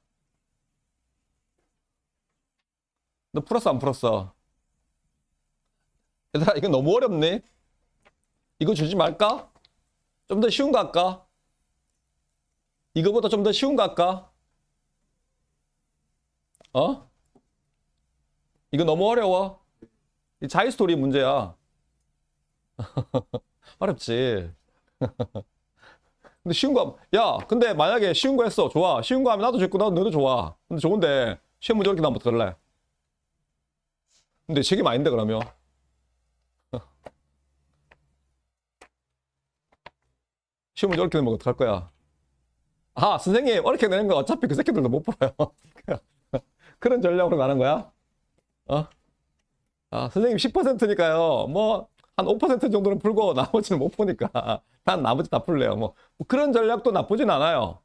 너 풀었어, 안 풀었어? 얘들아, 이거 너무 어렵네? 이거 주지 말까? 좀 더 쉬운 거 할까? 이거보다 좀 더 쉬운 거 할까? 어? 이거 너무 어려워. 이 자이스토리 문제야. 어렵지. 근데 쉬운 거, 야, 근데 만약에 쉬운 거 했어. 좋아. 쉬운 거 하면 나도 좋고, 나도 너도 좋아. 근데 좋은데, 시험 문제 이렇게 나면 어떡할래? 근데 책임 아닌데, 그러면. 시험 문제 이렇게 내면 어떡할 거야? 아, 선생님, 어렵게 내는 거 어차피 그 새끼들도 못 풀어요. 그런 전략으로 가는 거야? 어? 아, 선생님 10%니까요. 뭐, 한 5% 정도는 풀고 나머지는 못 푸니까. 단 나머지 다 풀래요. 뭐 그런 전략도 나쁘진 않아요.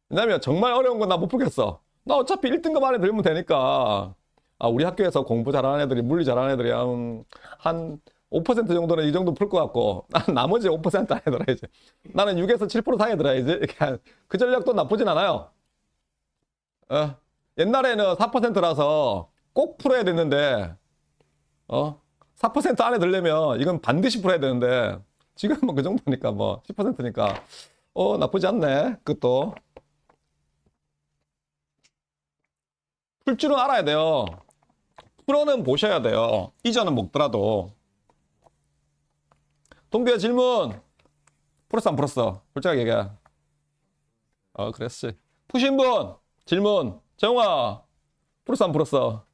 왜냐면 정말 어려운 건 나 못 풀겠어. 나 어차피 1등급 안에 들면 되니까. 아, 우리 학교에서 공부 잘하는 애들이, 물리 잘하는 애들이 한 5% 정도는 이 정도 풀 것 같고, 난 나머지 5% 안에 들어야지. 나는 6에서 7% 사이에 들어야지. 이렇게 그 전략도 나쁘진 않아요. 어. 옛날에는 4%라서 꼭 풀어야 됐는데, 4% 안에 들려면 이건 반드시 풀어야 되는데, 지금은 뭐 그 정도니까 뭐 10%니까, 나쁘지 않네. 그것도. 풀 줄은 알아야 돼요. 풀어는 보셔야 돼요. 이전은 먹더라도. 동규야 질문. 풀었어 안 풀었어? 솔직하게 얘기해. 그랬지. 푸신 분 질문. 정우아 풀었어 안 풀었어?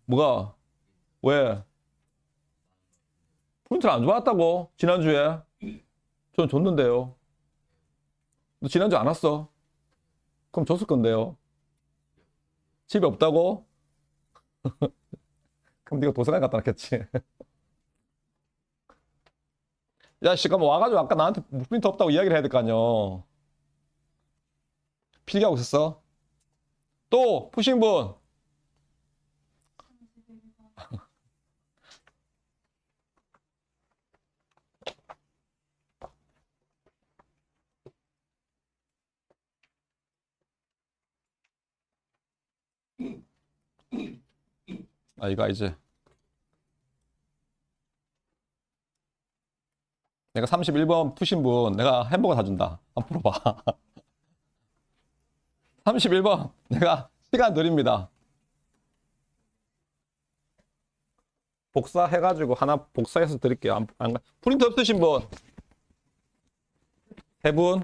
뭐가? 왜? 프린트를 안 좋았다고? 지난주에? 전 줬는데요. 너 지난주 안 왔어? 그럼 줬을 건데요. 집에 없다고? 그럼 네가 도서관 갖다 놨겠지. 야, 씨, 그럼 와가지고 아까 나한테 프린터 없다고 이야기를 해야 될 거 아니야. 필기하고 있었어? 또, 푸신 분. 이거 이제. 내가 31번 푸신 분, 내가 햄버거 사준다. 한번 풀어봐. 31번, 내가 시간 드립니다. 복사해가지고 하나 복사해서 드릴게요. 프린터 없으신 분, 세 분.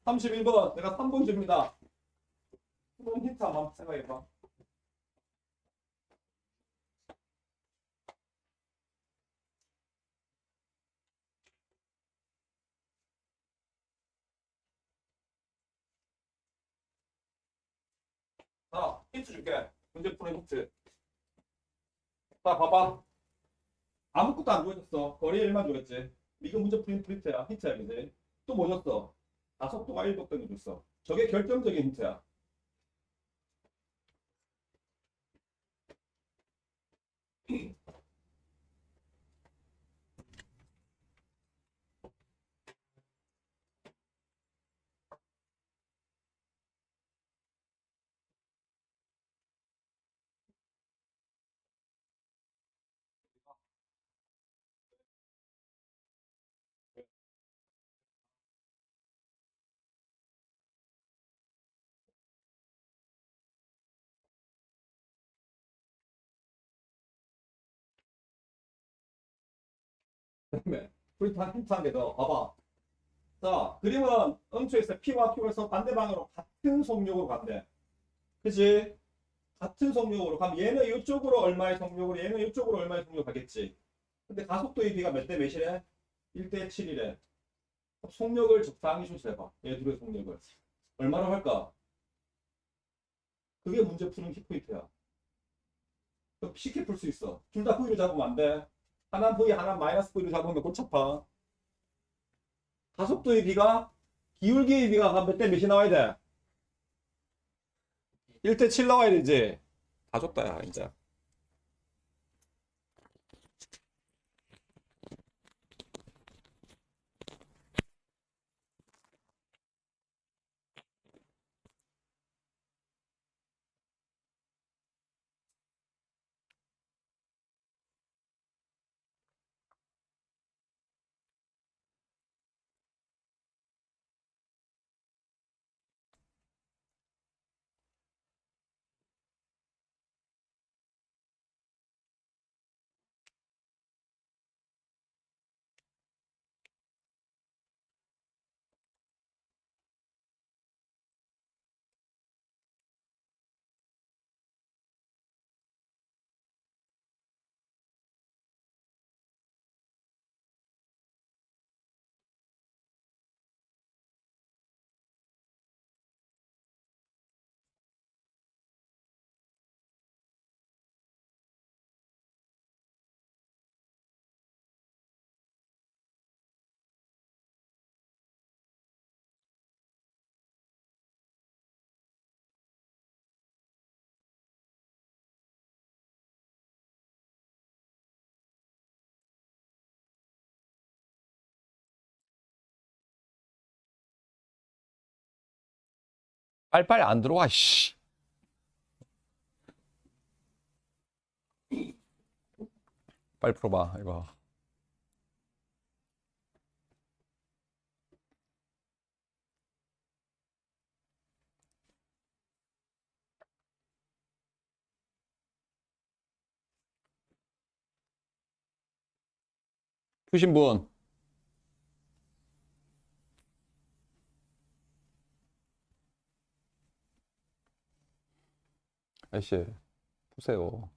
31번, 내가 3분 줍니다. 3분 힌트 한번 생각해봐. 자, 힌트 줄게. 문제 푸는 힌트. 자, 봐봐. 아무것도 안 주어졌어. 거리 일만 주었지. 이거 문제 푸는 힌트야. 힌트야, 그지? 또 뭐 줬어? 가속도가 1도 땡겨 줬어. 저게 결정적인 힌트야. 그다음에 프린트 힌트 한 개 더. 봐봐. 자, 그림은 음수에서 P와 Q에서 반대 방향으로 같은 속력으로 간대. 그치? 같은 속력으로 가면 얘는 이쪽으로 얼마의 속력으로 얘는 이쪽으로 얼마의 속력으로 가겠지. 근데 가속도의 비가 몇 대 몇이래? 1대 7이래. 속력을 적당히 조절해봐. 얘 둘의 속력을. 얼마로 할까? 그게 문제 푸는 키포인트야. 쉽게 풀 수 있어. 둘 다 V로 잡으면 안 돼. 하나 V, 하나 마이너스 V로 잡으면 골치 아파. 가속도의 비가 기울기의 비가 몇 대 몇이 나와야 돼? 1대 7 나와야 되지. 다 줬다, 야, 이제. 빨리빨리 안 들어와, 씨. 빨리 풀어봐, 이거. 푸신 분. 아이씨, 푸세요.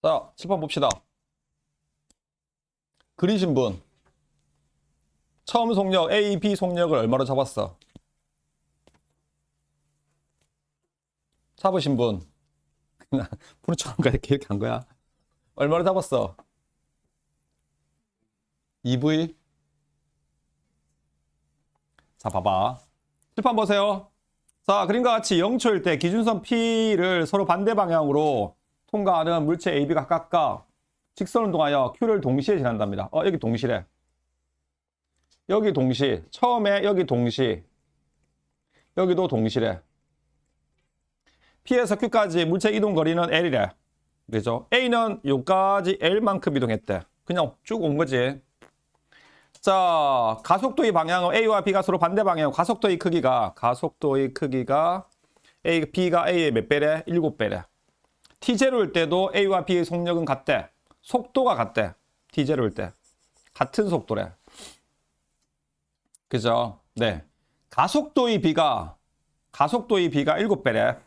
자, 칠판 봅시다. 그리신 분. 처음 속력 A, B 속력을 얼마로 잡았어? 잡으신 분. 그냥 푸른 척한 거야? 이렇게 한 거야? 얼마로 잡았어? EV? 자, 봐봐. 칠판 보세요. 자, 그림과 같이 0초일 때 기준선 P를 서로 반대 방향으로 통과하는 물체 AB가 각각 직선을 통하여 Q를 동시에 지난답니다. 여기 동시래. 여기 동시. 처음에 여기 동시. 여기도 동시래. P에서 Q까지 물체 이동 거리는 L이래. 그죠? A는 여기까지 L만큼 이동했대. 그냥 쭉 온 거지. 자, 가속도의 방향은 A와 B가 서로 반대 방향. 가속도의 크기가 B가 A의 몇 배래? 7배래. T0일 때도 A와 B의 속력은 같대. 속도가 같대. T0일 때. 같은 속도래. 그죠? 네. 가속도의 B가 7배래.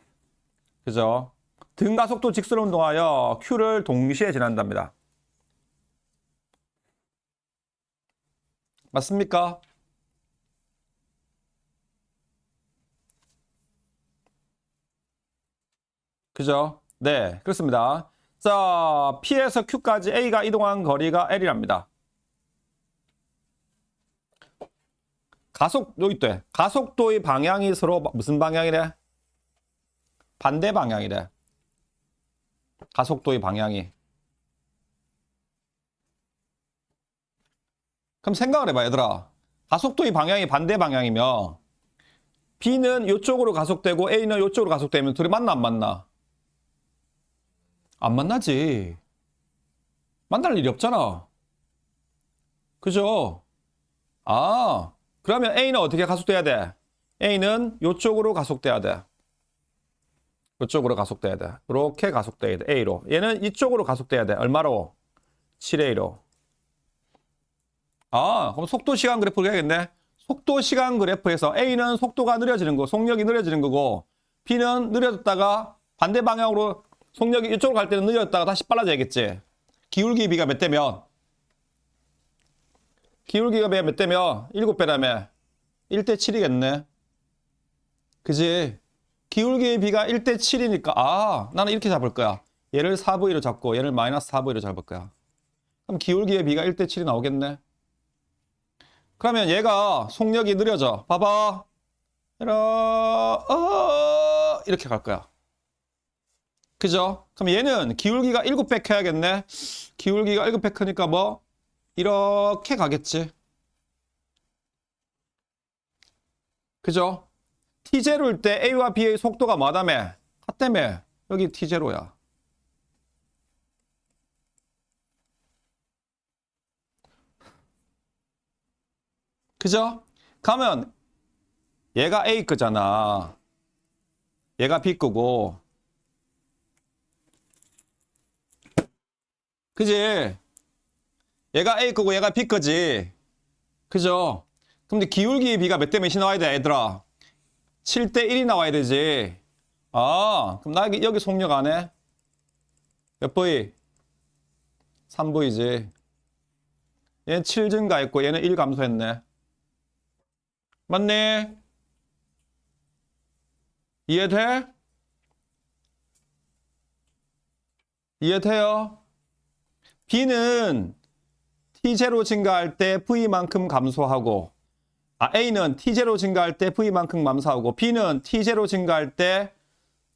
그죠? 등가속도 직선을 운동하여 Q를 동시에 지난답니다. 맞습니까? 그죠? 네, 그렇습니다. 자, P에서 Q까지 A가 이동한 거리가 L이랍니다. 여기 있대. 가속도의 방향이 서로 무슨 방향이래? 반대 방향이래. 가속도의 방향이. 그럼 생각을 해봐, 얘들아. 가속도의 방향이 반대 방향이면 B는 이쪽으로 가속되고 A는 이쪽으로 가속되면 둘이 만나, 안 만나? 안 만나지. 만날 일이 없잖아. 그죠? 아, 그러면 A는 어떻게 가속돼야 돼? A는 이쪽으로 가속돼야 돼. 이쪽으로 가속돼야 돼. 이렇게 가속돼야 돼. A로. 얘는 이쪽으로 가속돼야 돼. 얼마로? 7A로. 아, 그럼 속도 시간 그래프를 해야겠네. 속도 시간 그래프에서 A는 속도가 느려지는 거, 속력이 느려지는 거고, B는 느려졌다가 반대 방향으로 속력이 이쪽으로 갈 때는 느려졌다가 다시 빨라져야겠지. 기울기 비가 몇 대면? 기울기가 몇 대면? 7배라며. 1대 7이겠네. 그지? 기울기의 비가 1대 7이니까, 아, 나는 이렇게 잡을 거야. 얘를 4V로 잡고, 얘를 마이너스 4V로 잡을 거야. 그럼 기울기의 비가 1대 7이 나오겠네. 그러면 얘가 속력이 느려져. 봐봐. 이렇게 갈 거야. 그죠? 그럼 얘는 기울기가 7배 켜야겠네. 기울기가 7배 크니까 뭐? 이렇게 가겠지. 그죠? T0일 때 A와 B의 속도가 뭐다며? 같다며. 여기 T0야. 그죠? 가면 얘가 A 거잖아. 얘가 B 거고. 그지? 얘가 A 거고 얘가 B 거지. 그죠? 근데 기울기의 B가 몇 대 몇이 나와야 돼, 얘들아? 7대 1이 나와야 되지. 아, 그럼 나 여기 속력 안 해? 몇 V? 3V지. 얘는 7 증가했고 얘는 1 감소했네. 맞네? 이해돼? 이해돼요? B는 T0 증가할 때 V만큼 감소하고 A는 T0 증가할 때 V만큼 감소하고 B는 T0 증가할 때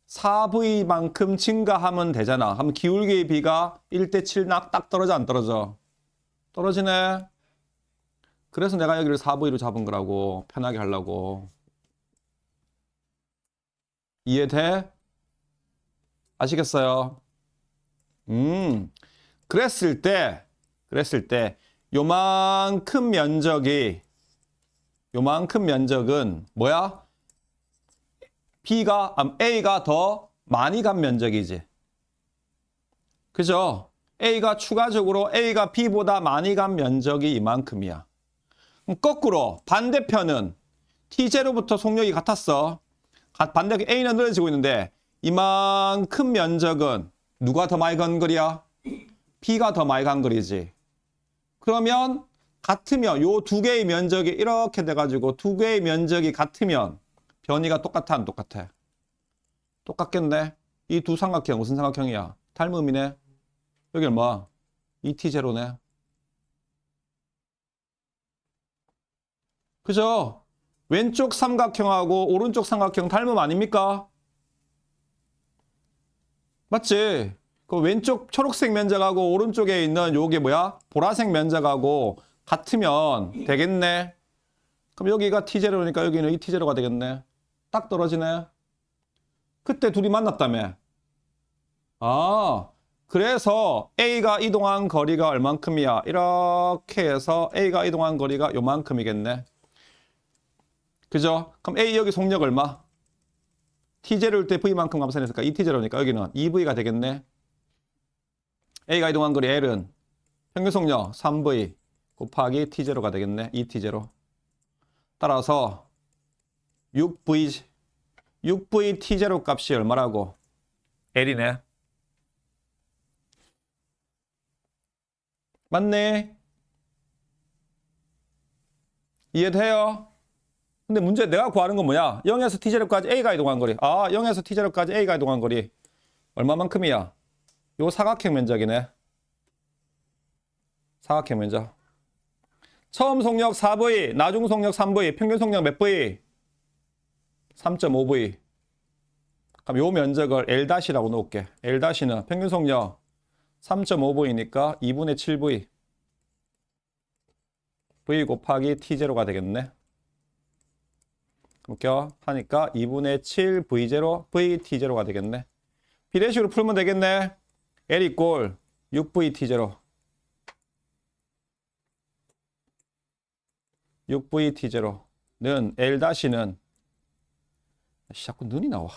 4V만큼 증가하면 되잖아. 그럼 기울기의 B가 1대7 딱 떨어져 안 떨어져? 떨어지네. 그래서 내가 여기를 4V로 잡은 거라고. 편하게 하려고. 이해돼? 아시겠어요? 그랬을 때 요만큼 면적은 뭐야? A가 더 많이 간 면적이지. 그죠? 추가적으로 A가 B보다 많이 간 면적이 이만큼이야. 그럼 거꾸로 반대편은 T0부터 속력이 같았어. 반대 A는 늘어지고 있는데 이만큼 면적은 누가 더 많이 간 거리야? B가 더 많이 간 거리지. 그러면 같으면 요 두 개의 면적이 이렇게 돼가지고 두 개의 면적이 같으면 변이가 똑같아 안 똑같아? 똑같겠네. 이 두 삼각형 무슨 삼각형이야? 닮음이네. 여기 얼마? 2T0네. 그죠? 왼쪽 삼각형하고 오른쪽 삼각형 닮음 아닙니까? 맞지? 그 왼쪽 초록색 면적하고 오른쪽에 있는 요게 뭐야? 보라색 면적하고 같으면 되겠네. 그럼 여기가 T0니까 여기는 2T0가 되겠네. 딱 떨어지네. 그때 둘이 만났다며. 아, 그래서 A가 이동한 거리가 얼만큼이야? 이렇게 해서 A가 이동한 거리가 요만큼이겠네. 그죠? 그럼 A 여기 속력 얼마? T0일 때 V만큼 감소했으니까 2T0니까 여기는 2V가 되겠네. A가 이동한 거리 L은 평균 속력 3V 곱하기 T0가 되겠네. 2T0. 따라서 6V T0 값이 얼마라고? L이네. 맞네. 이해돼요? 근데 문제 내가 구하는 건 뭐야? 0에서 T0까지 A가 이동한 거리. 0에서 T0까지 A가 이동한 거리. 얼마만큼이야? 요 사각형 면적이네. 사각형 면적. 처음 속력 4V, 나중 속력 3V, 평균 속력 몇 V? 3.5V. 그럼 요 면적을 L-라고 놓을게. L-는 평균 속력 3.5V니까 2분의 7V. V 곱하기 T0가 되겠네. 웃겨? 하니까 2분의 7V0, VT0가 되겠네. 비례식으로 풀면 되겠네. L 이꼴 6VT0. 6VT0는 L-는 자꾸 눈이 나와.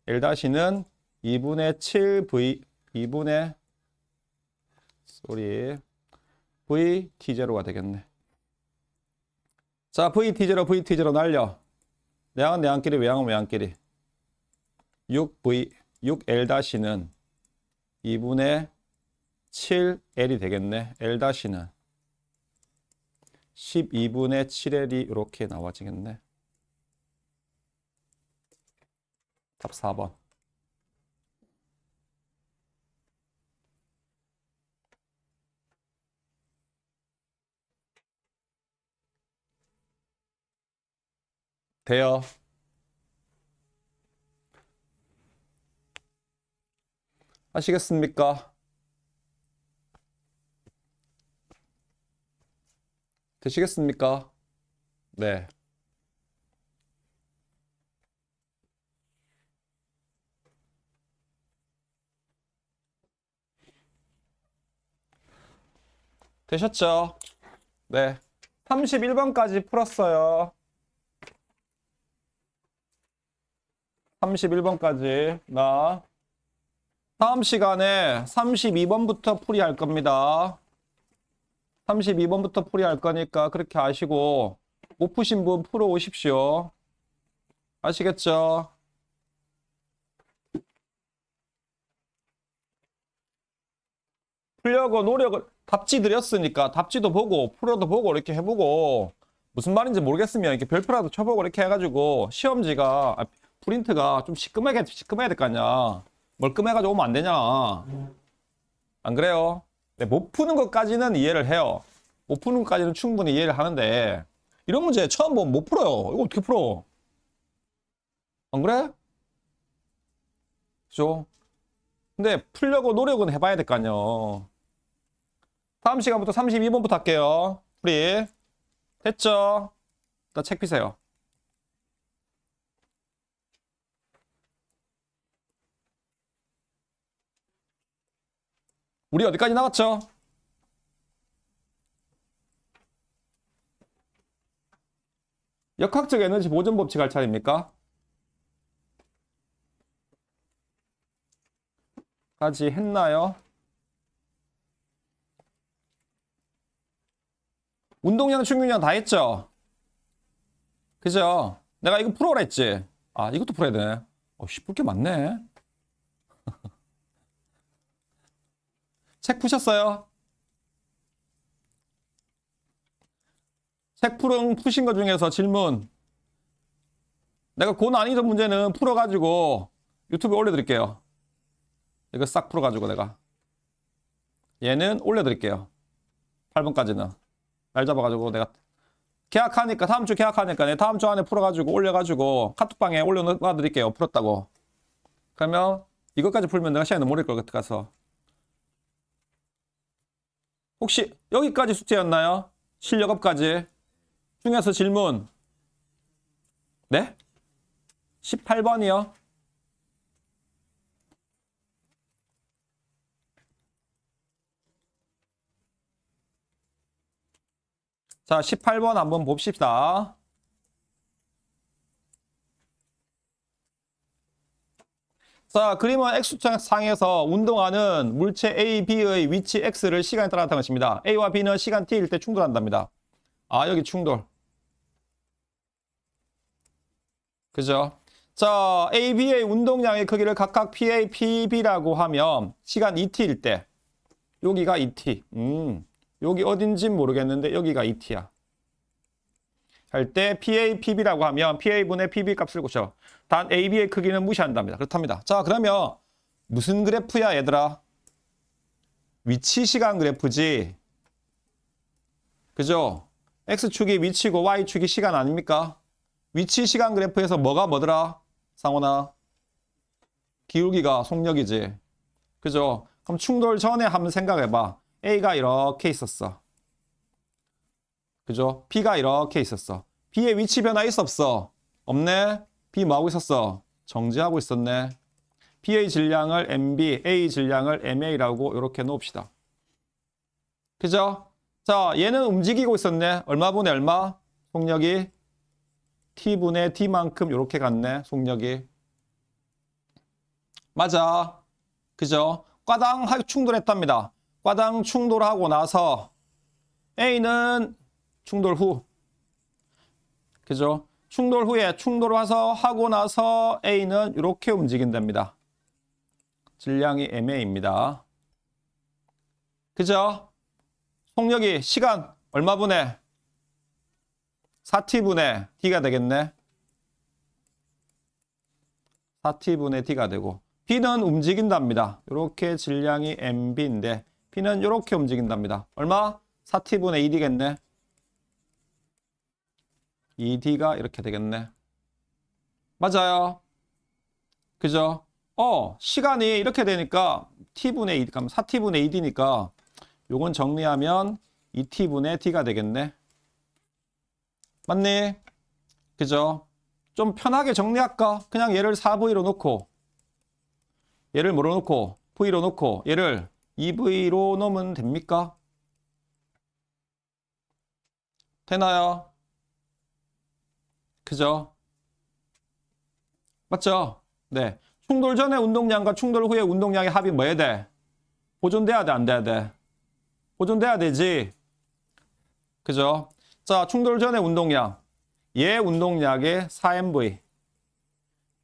L-는 2분의 7V 2분의 VT0가 되겠네. 자, VT0 날려. 내항은 내항끼리, 외항은 외항끼리. 6L-는 2분의 7L이 되겠네. L-는 12분의 7L이 이렇게 나와지겠네. 답 4번. 돼요. 아시겠습니까? 되시겠습니까? 네. 되셨죠? 네. 31번까지 풀었어요. 31번까지. 다음 시간에 32번부터 풀이할 겁니다. 32번부터 풀이할 거니까 그렇게 아시고 못 푸신 분 풀어 오십시오. 아시겠죠? 풀려고 노력을 답지 드렸으니까 답지도 보고 풀어도 보고 이렇게 해보고 무슨 말인지 모르겠으면 이렇게 별표라도 쳐보고 이렇게 해가지고 시험지가 프린트가 좀 시큼해야 될 거 아니야. 멀끔해가지고 오면 안 되냐. 안 그래요? 네, 못 푸는 것까지는 이해를 해요. 못 푸는 것까지는 충분히 이해를 하는데 이런 문제 처음 보면 못 풀어요. 이거 어떻게 풀어? 안 그래? 그죠? 근데 풀려고 노력은 해봐야 될 거 아니야. 다음 시간부터 32번부터 할게요. 우리 됐죠? 일단 책 피세요. 우리 어디까지 나갔죠? 역학적 에너지 보존 법칙 할 차례입니까? 까지 했나요? 운동량, 충격량 다 했죠? 그죠? 내가 이거 풀어라 했지? 아, 이것도 풀어야 되네. 풀 게 많네. 책 푸셨어요? 책 푸신 것 중에서 질문. 내가 고난이도 문제는 풀어가지고 유튜브에 올려드릴게요. 이거 싹 풀어가지고 내가. 얘는 올려드릴게요. 8번까지는. 날 잡아가지고 내가 계약하니까, 다음 주 계약하니까 내 다음 주 안에 풀어가지고 올려가지고 카톡방에 올려놔드릴게요. 풀었다고. 그러면 이것까지 풀면 내가 시간이 너무 오래 걸릴 것 같아서. 혹시 여기까지 숙제였나요? 실력업까지 중에서 질문. 네? 18번이요. 자, 18번 한번 봅시다. 자, 그림은 X축상에서 운동하는 물체 A, B의 위치 X를 시간에 따라 나타낸 것입니다. A와 B는 시간 T일 때 충돌한답니다. 아, 여기 충돌. 그죠? 자, A, B의 운동량의 크기를 각각 PA, PB라고 하면 시간 ET일 때 여기가 ET. 여기 어딘진 모르겠는데 여기가 ET야. 할 때 PA, PB라고 하면 PA분의 PB 값을 구셔. 단 AB의 크기는 무시한답니다. 그렇답니다. 자, 그러면 무슨 그래프야, 얘들아? 위치 시간 그래프지. 그죠? X축이 위치고 Y축이 시간 아닙니까? 위치 시간 그래프에서 뭐가 뭐더라? 상원아. 기울기가 속력이지. 그죠? 그럼 충돌 전에 한번 생각해봐. A가 이렇게 있었어. 그죠? B가 이렇게 있었어. B의 위치 변화 있어 없어? 없네. B 뭐하고 있었어? 정지하고 있었네. B의 질량을 MB, A 질량을 MA라고 이렇게 놓읍시다. 그죠? 자, 얘는 움직이고 있었네. 얼마분의 얼마? 속력이 T분의 D만큼 이렇게 갔네. 속력이. 맞아. 그죠? 과당 충돌했답니다. 과당 충돌하고 나서 A는 충돌 후. 그죠? 충돌 후에 충돌 와서 하고 나서 A는 이렇게 움직인답니다. 질량이 MA입니다. 그죠? 속력이 시간 얼마분의 4T분의 D가 되겠네. 4T분의 D가 되고 B는 움직인답니다. 이렇게 질량이 MB인데 B는 이렇게 움직인답니다. 얼마? 4T분의 2D겠네. 2D가 이렇게 되겠네. 맞아요. 그죠? 시간이 이렇게 되니까 T분의 2, 4T분의 2D니까 요건 정리하면 2T분의 D가 되겠네. 맞니? 그죠? 좀 편하게 정리할까? 그냥 얘를 4V로 놓고 얘를 뭐로 놓고 V로 놓고 얘를 2V로 놓으면 됩니까? 되나요? 그죠? 맞죠? 네. 충돌 전의 운동량과 충돌 후의 운동량의 합이 뭐 해야 돼? 보존돼야 돼, 안 돼야 돼? 보존돼야 되지. 그죠? 자, 충돌 전의 운동량. 얘 운동량의 4MV.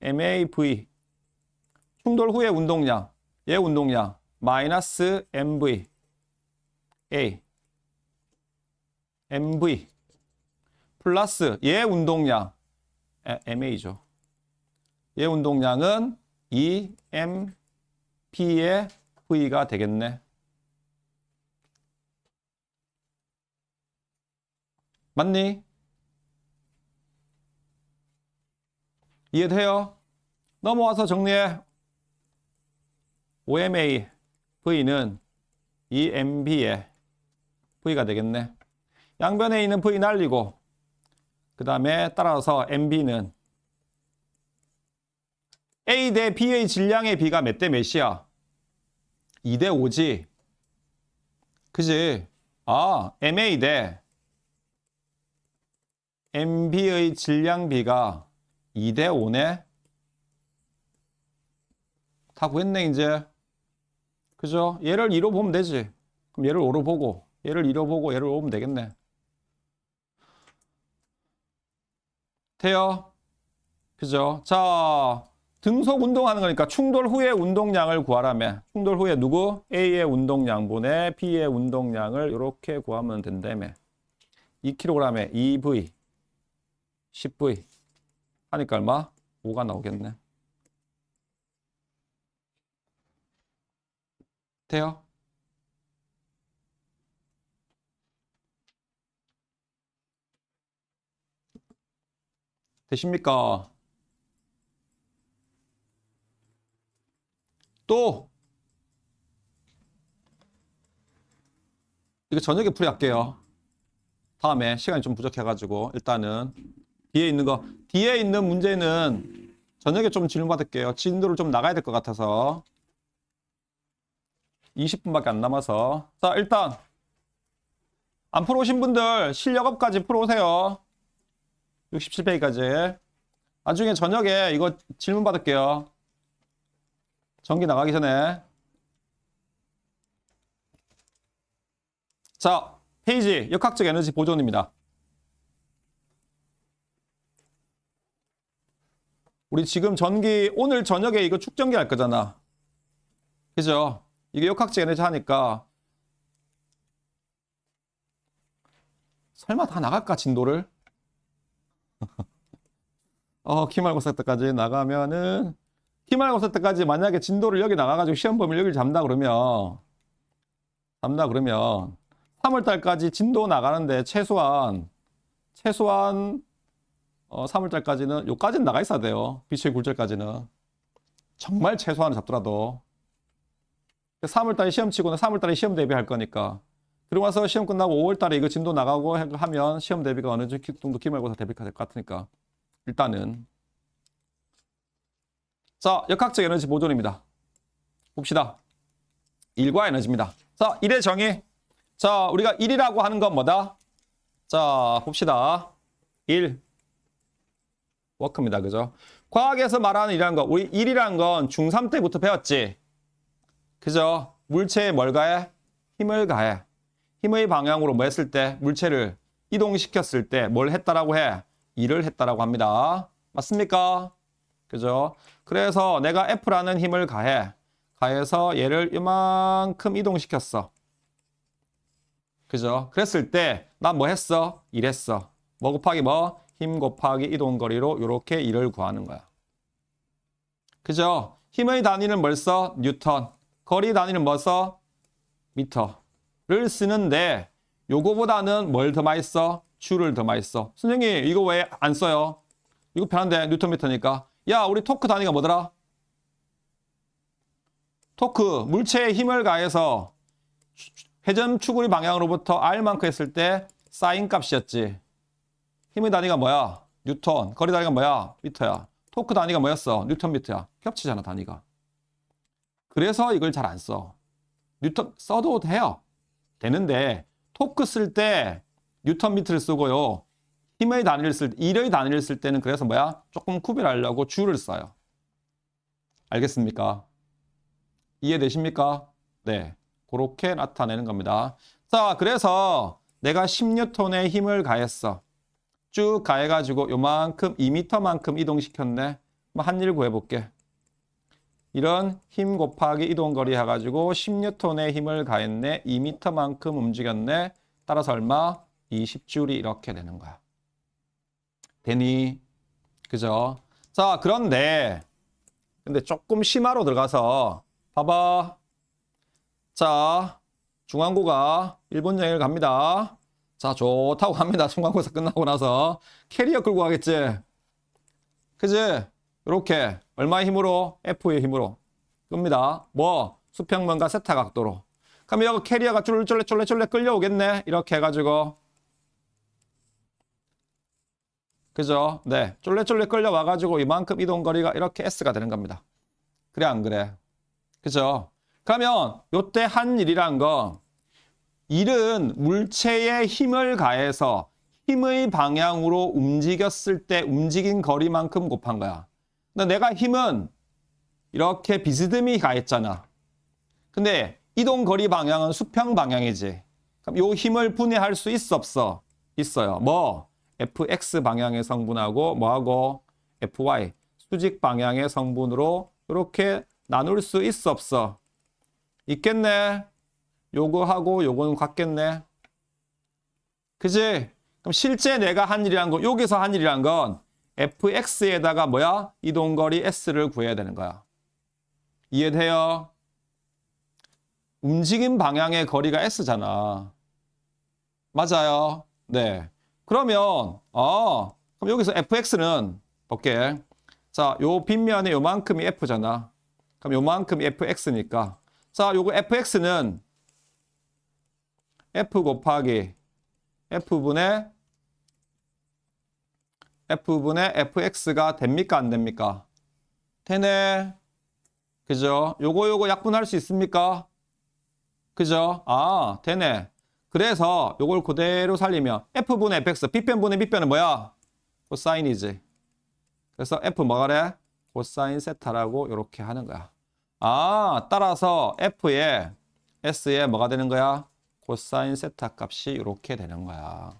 MAV. 충돌 후의 운동량. 얘 운동량. 마이너스 MV. A MV 플러스 얘 운동량 MA죠. 얘 운동량은 2MP의 V가 되겠네. 맞니? 이해돼요? 넘어와서 정리해. OMA V는 2MB의 V가 되겠네. 양변에 있는 V 날리고 그 다음에 따라서 MB는 A 대 B의 질량의 B가 몇 대 몇이야? 2 대 5지. 그지? 아, MA 대 MB의 질량 B가 2 대 5네? 다 구했네, 이제. 그죠? 얘를 2로 보면 되지. 그럼 얘를 5로 보고, 얘를 2로 보고, 얘를 5로 보면 되겠네. 돼요? 그죠? 자, 등속 운동하는 거니까 충돌 후의 운동량을 구하라며. 충돌 후에 누구? A의 운동량분의 B의 운동량을 이렇게 구하면 된다며. 2kg에 2V, 10V 하니까 얼마? 5가 나오겠네. 돼요? 되십니까? 또 이거 저녁에 풀이할게요. 다음에 시간이 좀 부족해가지고 일단은 뒤에 있는 문제는 저녁에 좀 질문 받을게요. 진도를 좀 나가야 될 것 같아서 20분밖에 안 남아서. 자, 일단 안 풀어오신 분들 실력업까지 풀어오세요. 67페이지까지. 나중에 저녁에 이거 질문 받을게요. 전기 나가기 전에. 자, 페이지 역학적 에너지 보존입니다. 우리 지금 전기 오늘 저녁에 이거 축전기 할 거잖아. 그죠? 이게 역학적 에너지 하니까 설마 다 나갈까 진도를? 기말고사 때까지 나가면은 기말고사 때까지 만약에 진도를 여기 나가가지고 시험 범위를 여기를 잡는다 그러면 3월달까지 진도 나가는데 최소한 3월달까지는 요까지는 나가 있어야 돼요. 비추의 굴절까지는 정말 최소한을 잡더라도 3월달에 시험 치고는 3월달에 시험 대비할 거니까 그러고 나서 시험 끝나고 5월달에 이거 진도 나가고 하면 시험 대비가 어느 정도 기말고사 대비가 될 것 같으니까 일단은 자, 역학적 에너지 보존입니다. 봅시다. 1과 에너지입니다. 자, 1의 정의. 자, 우리가 1이라고 하는 건 뭐다? 자, 봅시다. 1. 워크입니다. 그죠? 과학에서 말하는 1이라는 거. 우리 1이라는 건 중3 때부터 배웠지? 그죠? 물체에 뭘 가해? 힘을 가해. 힘의 방향으로 뭐 했을 때? 물체를 이동시켰을 때 뭘 했다라고 해? 일을 했다라고 합니다. 맞습니까? 그죠? 그래서 내가 F라는 힘을 가해서 얘를 이만큼 이동시켰어. 그죠? 그랬을 때 난 뭐 했어? 일했어. 뭐 곱하기 뭐? 힘 곱하기 이동거리로 이렇게 일을 구하는 거야. 그죠? 힘의 단위는 뭘 써? 뉴턴. 거리 단위는 뭐 써? 미터를 쓰는데 요거보다는 뭘 더 많이 써? 줄을 더 많이 써. 선생님 이거 왜 안 써요? 이거 편한데 뉴턴 미터니까. 야, 우리 토크 단위가 뭐더라? 토크, 물체에 힘을 가해서 회전 추구리 방향으로부터 R만큼 했을 때 사인 값이었지. 힘의 단위가 뭐야? 뉴턴. 거리 단위가 뭐야? 미터야. 토크 단위가 뭐였어? 뉴턴 미터야. 겹치잖아, 단위가. 그래서 이걸 잘 안 써. 뉴턴 써도 돼요. 되는데 토크 쓸 때 뉴턴 미터를 쓰고요. 힘의 단위를 쓸 때, 일의 단위를 쓸 때는 그래서 뭐야? 조금 구별하려고 줄을 써요. 알겠습니까? 이해되십니까? 네. 그렇게 나타내는 겁니다. 자, 그래서 내가 10N의 힘을 가했어. 쭉 가해가지고 요만큼 2m만큼 이동시켰네. 한 일 구해볼게. 이런 힘 곱하기 이동거리 해가지고 10N의 힘을 가했네. 2m만큼 움직였네. 따라서 얼마? 20줄이 이렇게 되는 거야. 되니? 그죠? 자, 그런데 근데 조금 심화로 들어가서 봐봐. 자, 중앙고가 1분 정일 갑니다. 자, 좋다고 갑니다. 중간고사 끝나고 나서 캐리어 끌고 가겠지. 그지? 이렇게 얼마의 힘으로? F의 힘으로 끕니다. 뭐? 수평면과 세타 각도로. 그럼 여기 캐리어가 쫄래쫄래 끌려오겠네. 이렇게 해가지고. 그죠? 네. 쫄래쫄래 끌려와가지고 이만큼 이동거리가 이렇게 S가 되는 겁니다. 그래, 안 그래? 그죠? 그러면 요때 한 일이란 건 일은 물체에 힘을 가해서 힘의 방향으로 움직였을 때 움직인 거리만큼 곱한 거야. 근데 내가 힘은 이렇게 비스듬히 가했잖아. 근데 이동 거리 방향은 수평 방향이지. 그럼 요 힘을 분해할 수 있어 없어? 있어요. 뭐? fx 방향의 성분하고 뭐하고? fy 수직 방향의 성분으로 이렇게 나눌 수 있어 없어? 있겠네. 요거하고 요거는 같겠네. 그지? 그럼 실제 내가 한 일이란 거, 여기서 한 일이란 건 fx에다가 뭐야? 이동거리 s를 구해야 되는 거야. 이해돼요? 움직임 방향의 거리가 s잖아. 맞아요? 네. 그러면 그럼 여기서 fx는 볼게. 자, 요 빗면에 요만큼이 f잖아. 그럼 요만큼이 fx니까. 자, 요거 fx는 f 곱하기 f분의 fx가 됩니까? 안 됩니까? 되네. 그죠? 요거 약분할 수 있습니까? 그죠? 아, 되네. 그래서 요걸 그대로 살리면 f분의 fx, 빗변분의 빗변은 뭐야? 코사인이지. 그래서 f 뭐가래? 코사인 세타라고 이렇게 하는 거야. 아, 따라서 f의 s에 뭐가 되는 거야? 코사인 세타 값이 이렇게 되는 거야.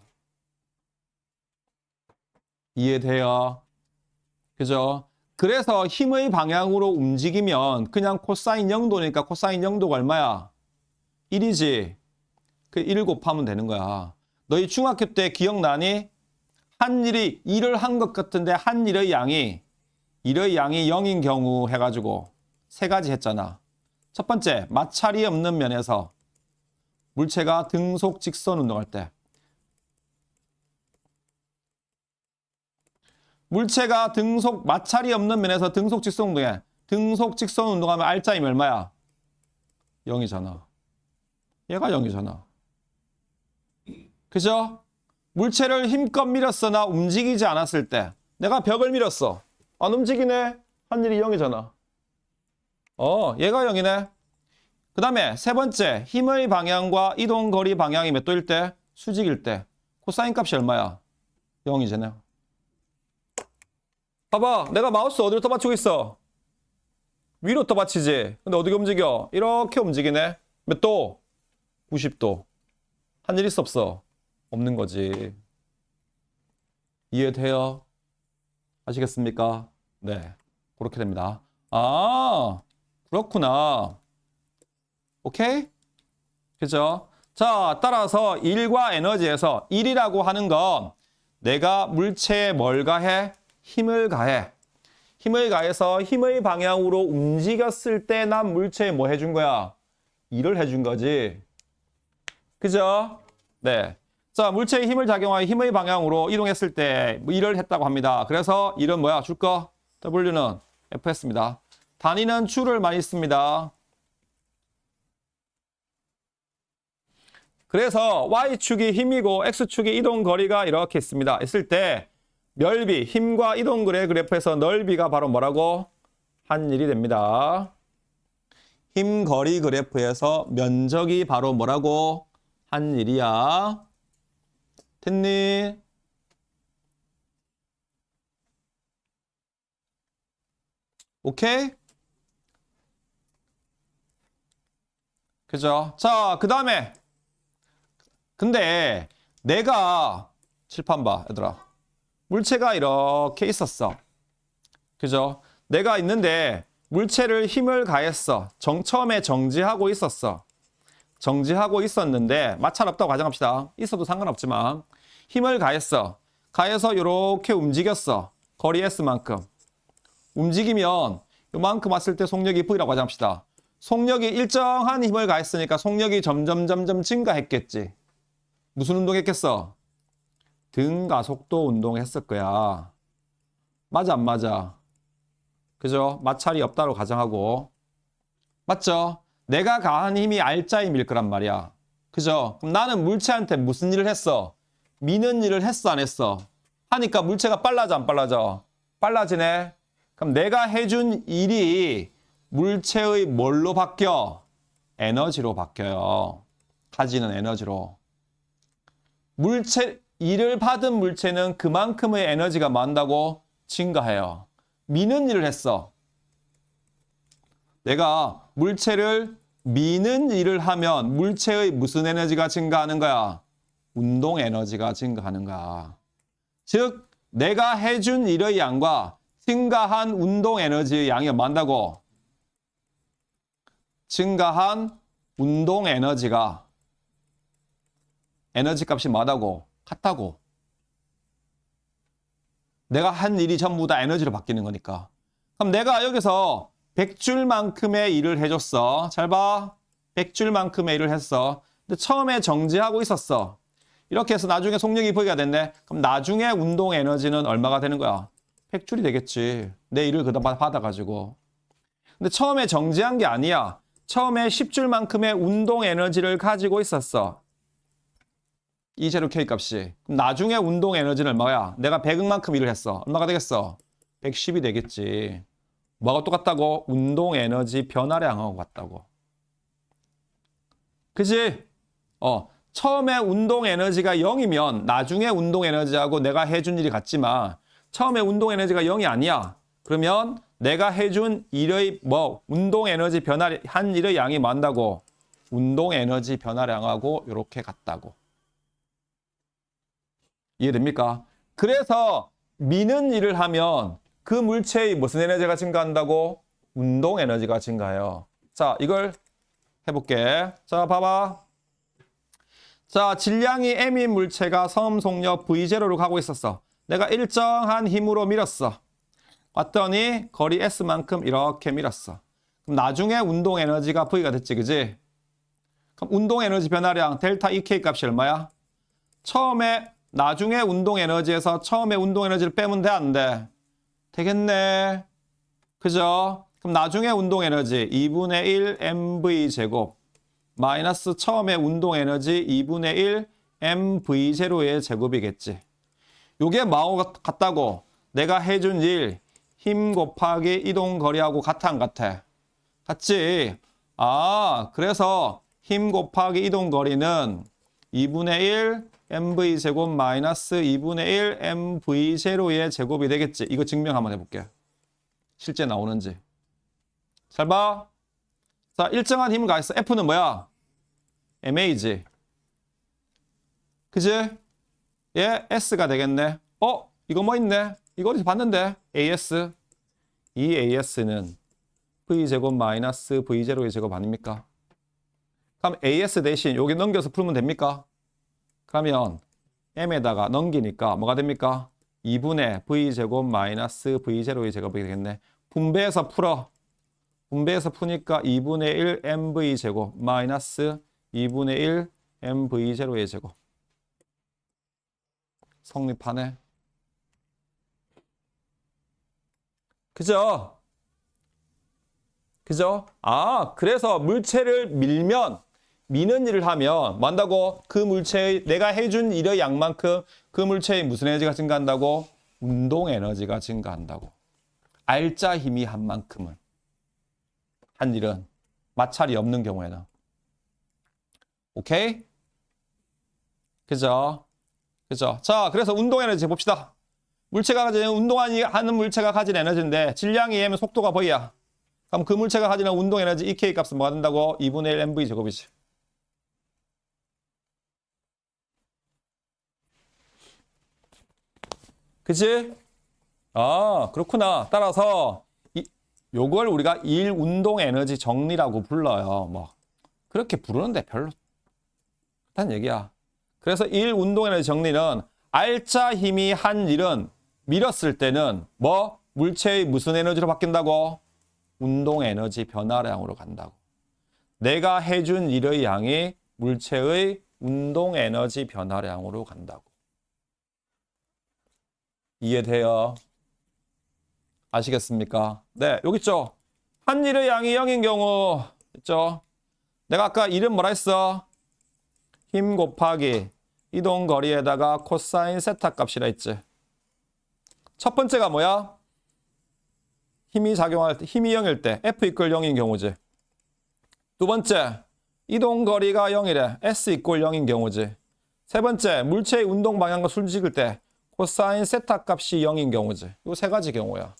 이해돼요? 그죠? 그래서 힘의 방향으로 움직이면 그냥 코사인 0도니까 코사인 0도가 얼마야? 1이지. 그 1 곱하면 되는 거야. 너희 중학교 때 기억나니? 한 일이 일을 한 것 같은데 한 일의 양이 0인 경우 해가지고 세 가지 했잖아. 첫 번째, 마찰이 없는 면에서 물체가 등속 직선 운동할 때. 물체가 마찰이 없는 면에서 등속 직선 운동해. 등속 직선 운동하면 R자임이 얼마야? 0이잖아. 얘가 0이잖아. 그죠? 물체를 힘껏 밀었으나 움직이지 않았을 때 내가 벽을 밀었어. 안 움직이네. 한 일이 0이잖아. 얘가 0이네. 그 다음에 세 번째, 힘의 방향과 이동거리 방향이 몇 도일 때? 수직일 때. 코사인 값이 얼마야? 0이잖아요. 봐봐. 내가 마우스 어디로 떠받치고 있어? 위로 떠받치지. 근데 어디가 움직여? 이렇게 움직이네. 몇 도? 90도. 한 일 있어 없어? 없는 거지. 이해돼요? 아시겠습니까? 네. 그렇게 됩니다. 아, 그렇구나. 오케이? 그죠? 자, 따라서 일과 에너지에서 일이라고 하는 건 내가 물체에 뭘 가해? 힘을 가해. 힘을 가해서 힘의 방향으로 움직였을 때 난 물체에 뭐 해준 거야? 일을 해준 거지. 그죠? 네. 자, 물체에 힘을 작용하여 힘의 방향으로 이동했을 때 일을 했다고 합니다. 그래서 일은 뭐야? 줄 거? W는 Fs입니다. 단위는 줄을 많이 씁니다. 그래서 Y축이 힘이고 X축이 이동거리가 이렇게 있습니다. 있을 때 넓이, 힘과 이동거리의 그래프에서 넓이가 바로 뭐라고? 한 일이 됩니다. 힘, 거리 그래프에서 면적이 바로 뭐라고? 한 일이야. 됐니? 오케이? 그죠? 자, 그 다음에 근데 내가 칠판 봐, 얘들아. 물체가 이렇게 있었어. 그죠? 내가 있는데 물체를 힘을 가했어. 처음에 정지하고 있었어. 정지하고 있었는데 마찰 없다고 가정합시다. 있어도 상관없지만 힘을 가했어. 가해서 이렇게 움직였어. 거리 S만큼. 움직이면 요만큼 왔을 때 속력이 V라고 가정합시다. 속력이 일정한 힘을 가했으니까 속력이 점점 증가했겠지. 무슨 운동했겠어? 등가속도 운동했을 거야. 맞아 안 맞아? 그죠? 마찰이 없다고 가정하고. 맞죠? 내가 가한 힘이 R자 힘일 거란 말이야. 그죠? 그럼 나는 물체한테 무슨 일을 했어? 미는 일을 했어 안 했어? 하니까 물체가 빨라져 안 빨라져? 빨라지네. 그럼 내가 해준 일이 물체의 뭘로 바뀌어? 에너지로 바뀌어요. 가지는 에너지로. 일을 받은 물체는 그만큼의 에너지가 많다고 증가해요. 미는 일을 했어. 내가 물체를 미는 일을 하면 물체의 무슨 에너지가 증가하는 거야? 운동 에너지가 증가하는 거야. 즉, 내가 해준 일의 양과 증가한 운동 에너지의 양이 많다고? 증가한 운동 에너지가 에너지 값이 많다고? 같다고? 내가 한 일이 전부 다 에너지로 바뀌는 거니까. 그럼 내가 여기서 100줄만큼의 일을 해줬어. 잘 봐. 100줄만큼의 일을 했어. 근데 처음에 정지하고 있었어. 이렇게 해서 나중에 속력이 V가 됐네. 그럼 나중에 운동 에너지는 얼마가 되는 거야? 100줄이 되겠지. 내 일을 그다음 받아가지고. 근데 처음에 정지한 게 아니야. 처음에 10줄만큼의 운동 에너지를 가지고 있었어. 이 제로 K 값이. 그럼 나중에 운동 에너지는 얼마야? 내가 100만큼 일을 했어. 얼마가 되겠어? 110이 되겠지. 뭐가 똑같다고? 운동 에너지 변화량하고 같다고. 그지? 처음에 운동 에너지가 0이면 나중에 운동 에너지하고 내가 해준 일이 같지만 처음에 운동 에너지가 0이 아니야. 그러면 내가 해준 일의 운동 에너지 한 일의 양이 많다고? 운동 에너지 변화량하고 이렇게 같다고. 이해됩니까? 그래서 미는 일을 하면 그 물체의 무슨 에너지가 증가한다고? 운동 에너지가 증가해요. 자, 이걸 해볼게. 자, 봐봐. 자, 질량이 M인 물체가 섬 속력 V0로 가고 있었어. 내가 일정한 힘으로 밀었어. 왔더니 거리 S만큼 이렇게 밀었어. 그럼 나중에 운동 에너지가 V가 됐지, 그지? 그럼 운동 에너지 변화량 델타 EK 값이 얼마야? 나중에 운동 에너지에서 처음에 운동 에너지를 빼면 돼, 안 돼? 되겠네. 그죠? 그럼 나중에 운동 에너지 2분의 1 mv 제곱 마이너스 처음에 운동 에너지 2분의 1 mv0의 제곱이겠지. 요게 뭐하고 같다고? 내가 해준 일, 힘 곱하기 이동 거리하고 같아 안 같아? 같지? 아, 그래서 힘 곱하기 이동 거리는 2분의 1 mv 제곱 마이너스 2분의 1 mv0의 제곱이 되겠지. 이거 증명 한번 해볼게. 실제 나오는지. 잘 봐. 자, 일정한 힘을 가했어. F는 뭐야? MA지. 그지? 얘 S가 되겠네. 이거 뭐 있네? 이거 어디서 봤는데? AS. 이 AS는 V제곱 마이너스 V0의 제곱 아닙니까? 그럼 AS 대신 여기 넘겨서 풀면 됩니까? 그러면 M에다가 넘기니까 뭐가 됩니까? 2분의 V제곱 마이너스 V0의 제곱이 되겠네. 분배해서 풀어. 분배해서 푸니까 2분의 1 MV제곱 마이너스 2분의 1 MV0의 제곱. 성립하네. 그죠? 그죠? 아, 그래서 물체를 미는 일을 하면 뭐 한다고? 그 물체의 내가 해준 일의 양만큼 그 물체의 무슨 에너지가 증가한다고? 운동 에너지가 증가한다고. R자 힘이 한 만큼은. 한 일은 마찰이 없는 경우에는. 오케이? 그죠? 그죠? 자, 그래서 운동 에너지 봅시다. 물체가 가진 운동하는 물체가 가진 에너지인데 질량이 M은 속도가 V야. 그럼 그 물체가 가지는 운동 에너지 EK 값은 뭐가 된다고? 2분의 1 MV 제곱이지. 그치? 아, 그렇구나. 따라서 요걸 우리가 일 운동 에너지 정리라고 불러요. 뭐 그렇게 부르는데 별로 그렇다는 얘기야. 그래서 일 운동 에너지 정리는 알짜 힘이 한 일은 밀었을 때는 뭐 물체의 무슨 에너지로 바뀐다고? 운동 에너지 변화량으로 간다고. 내가 해준 일의 양이 물체의 운동 에너지 변화량으로 간다고. 이해돼요? 아시겠습니까? 네, 여기 있죠. 한 일의 양이 0인 경우 있죠. 내가 아까 이름 뭐라 했어? 힘 곱하기 이동 거리에다가 코사인 세타 값이라 했지. 첫 번째가 뭐야? 힘이 작용할 때, 힘이 0일 때 F 이퀄 0인 경우지. 두 번째, 이동 거리가 0이래. S 이퀄 0인 경우지. 세 번째, 물체의 운동 방향과 순식일 때 코사인 세타 값이 0인 경우지. 이 세 가지 경우야.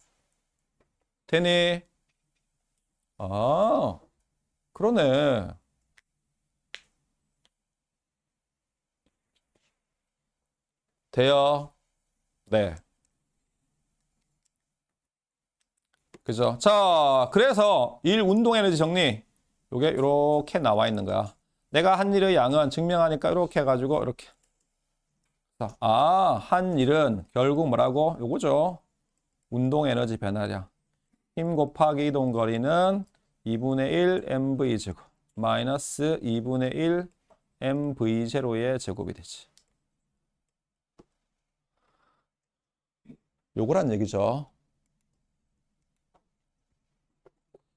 되니? 아, 그러네. 돼요? 네. 그죠? 자, 그래서 일 운동 에너지 정리. 요게 이렇게 나와 있는 거야. 내가 한 일의 양은 증명하니까 이렇게 해가지고 이렇게. 자, 한 일은 결국 뭐라고? 요거죠. 운동 에너지 변화량. 힘 곱하기 이동 거리는 2분의 1 mv 제곱 마이너스 2분의 1 mv 제로의 제곱이 되지. 요거란 얘기죠.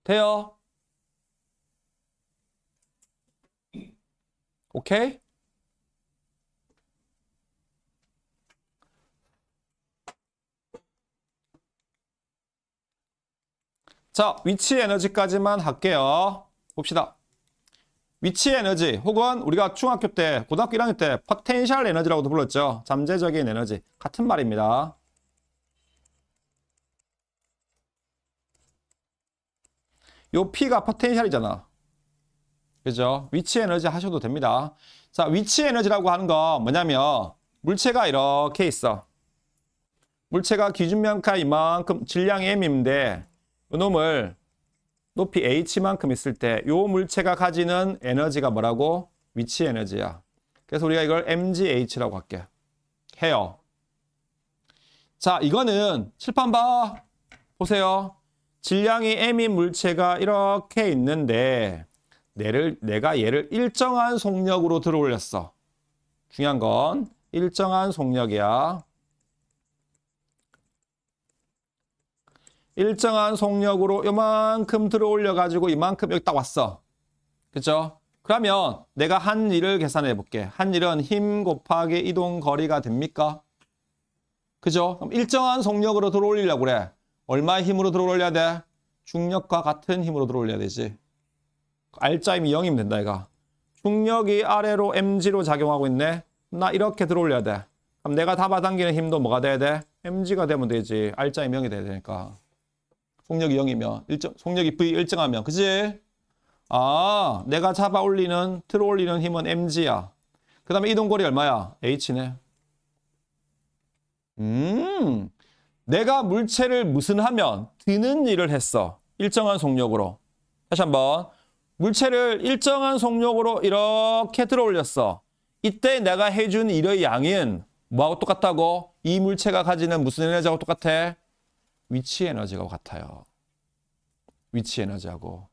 돼요? 오케이? 자, 위치 에너지까지만 할게요. 봅시다. 위치 에너지 혹은 우리가 중학교 때, 고등학교 1학년 때 포텐셜 에너지라고도 불렀죠. 잠재적인 에너지. 같은 말입니다. 요 P가 포텐셜이잖아. 그죠? 위치 에너지 하셔도 됩니다. 자, 위치 에너지라고 하는 건 뭐냐면 물체가 이렇게 있어. 물체가 기준면가 이만큼 질량이 M인데 요 놈을 높이 H만큼 있을 때 요 물체가 가지는 에너지가 뭐라고? 위치 에너지야. 그래서 우리가 이걸 MGH라고 할게. 해요. 자, 이거는 칠판 봐. 보세요. 질량이 M인 물체가 이렇게 있는데 내가 얘를 일정한 속력으로 들어올렸어. 중요한 건 일정한 속력이야. 일정한 속력으로 요만큼 들어올려가지고 이만큼 여기 딱 왔어. 그죠? 그러면 내가 한 일을 계산해 볼게. 한 일은 힘 곱하기 이동 거리가 됩니까? 그죠? 그럼 일정한 속력으로 들어올리려고 그래. 얼마의 힘으로 들어올려야 돼? 중력과 같은 힘으로 들어올려야 되지. R자임이 0이면 된다, 이가. 중력이 아래로 mg로 작용하고 있네. 나 이렇게 들어올려야 돼. 그럼 내가 잡아당기는 힘도 뭐가 돼야 돼? mg가 되면 되지. R자임 0이 돼야 되니까. 속력이 0이면, 속력이 V 일정하면, 그지? 내가 잡아 올리는, 들어 올리는 힘은 mg야. 그 다음에 이동거리 얼마야? h네. 내가 물체를 무슨 하면 드는 일을 했어. 일정한 속력으로. 다시 한번. 물체를 일정한 속력으로 이렇게 들어 올렸어. 이때 내가 해준 일의 양은 뭐하고 똑같다고? 이 물체가 가지는 무슨 에너지하고 똑같아? 위치 에너지가 같아요. 위치 에너지하고.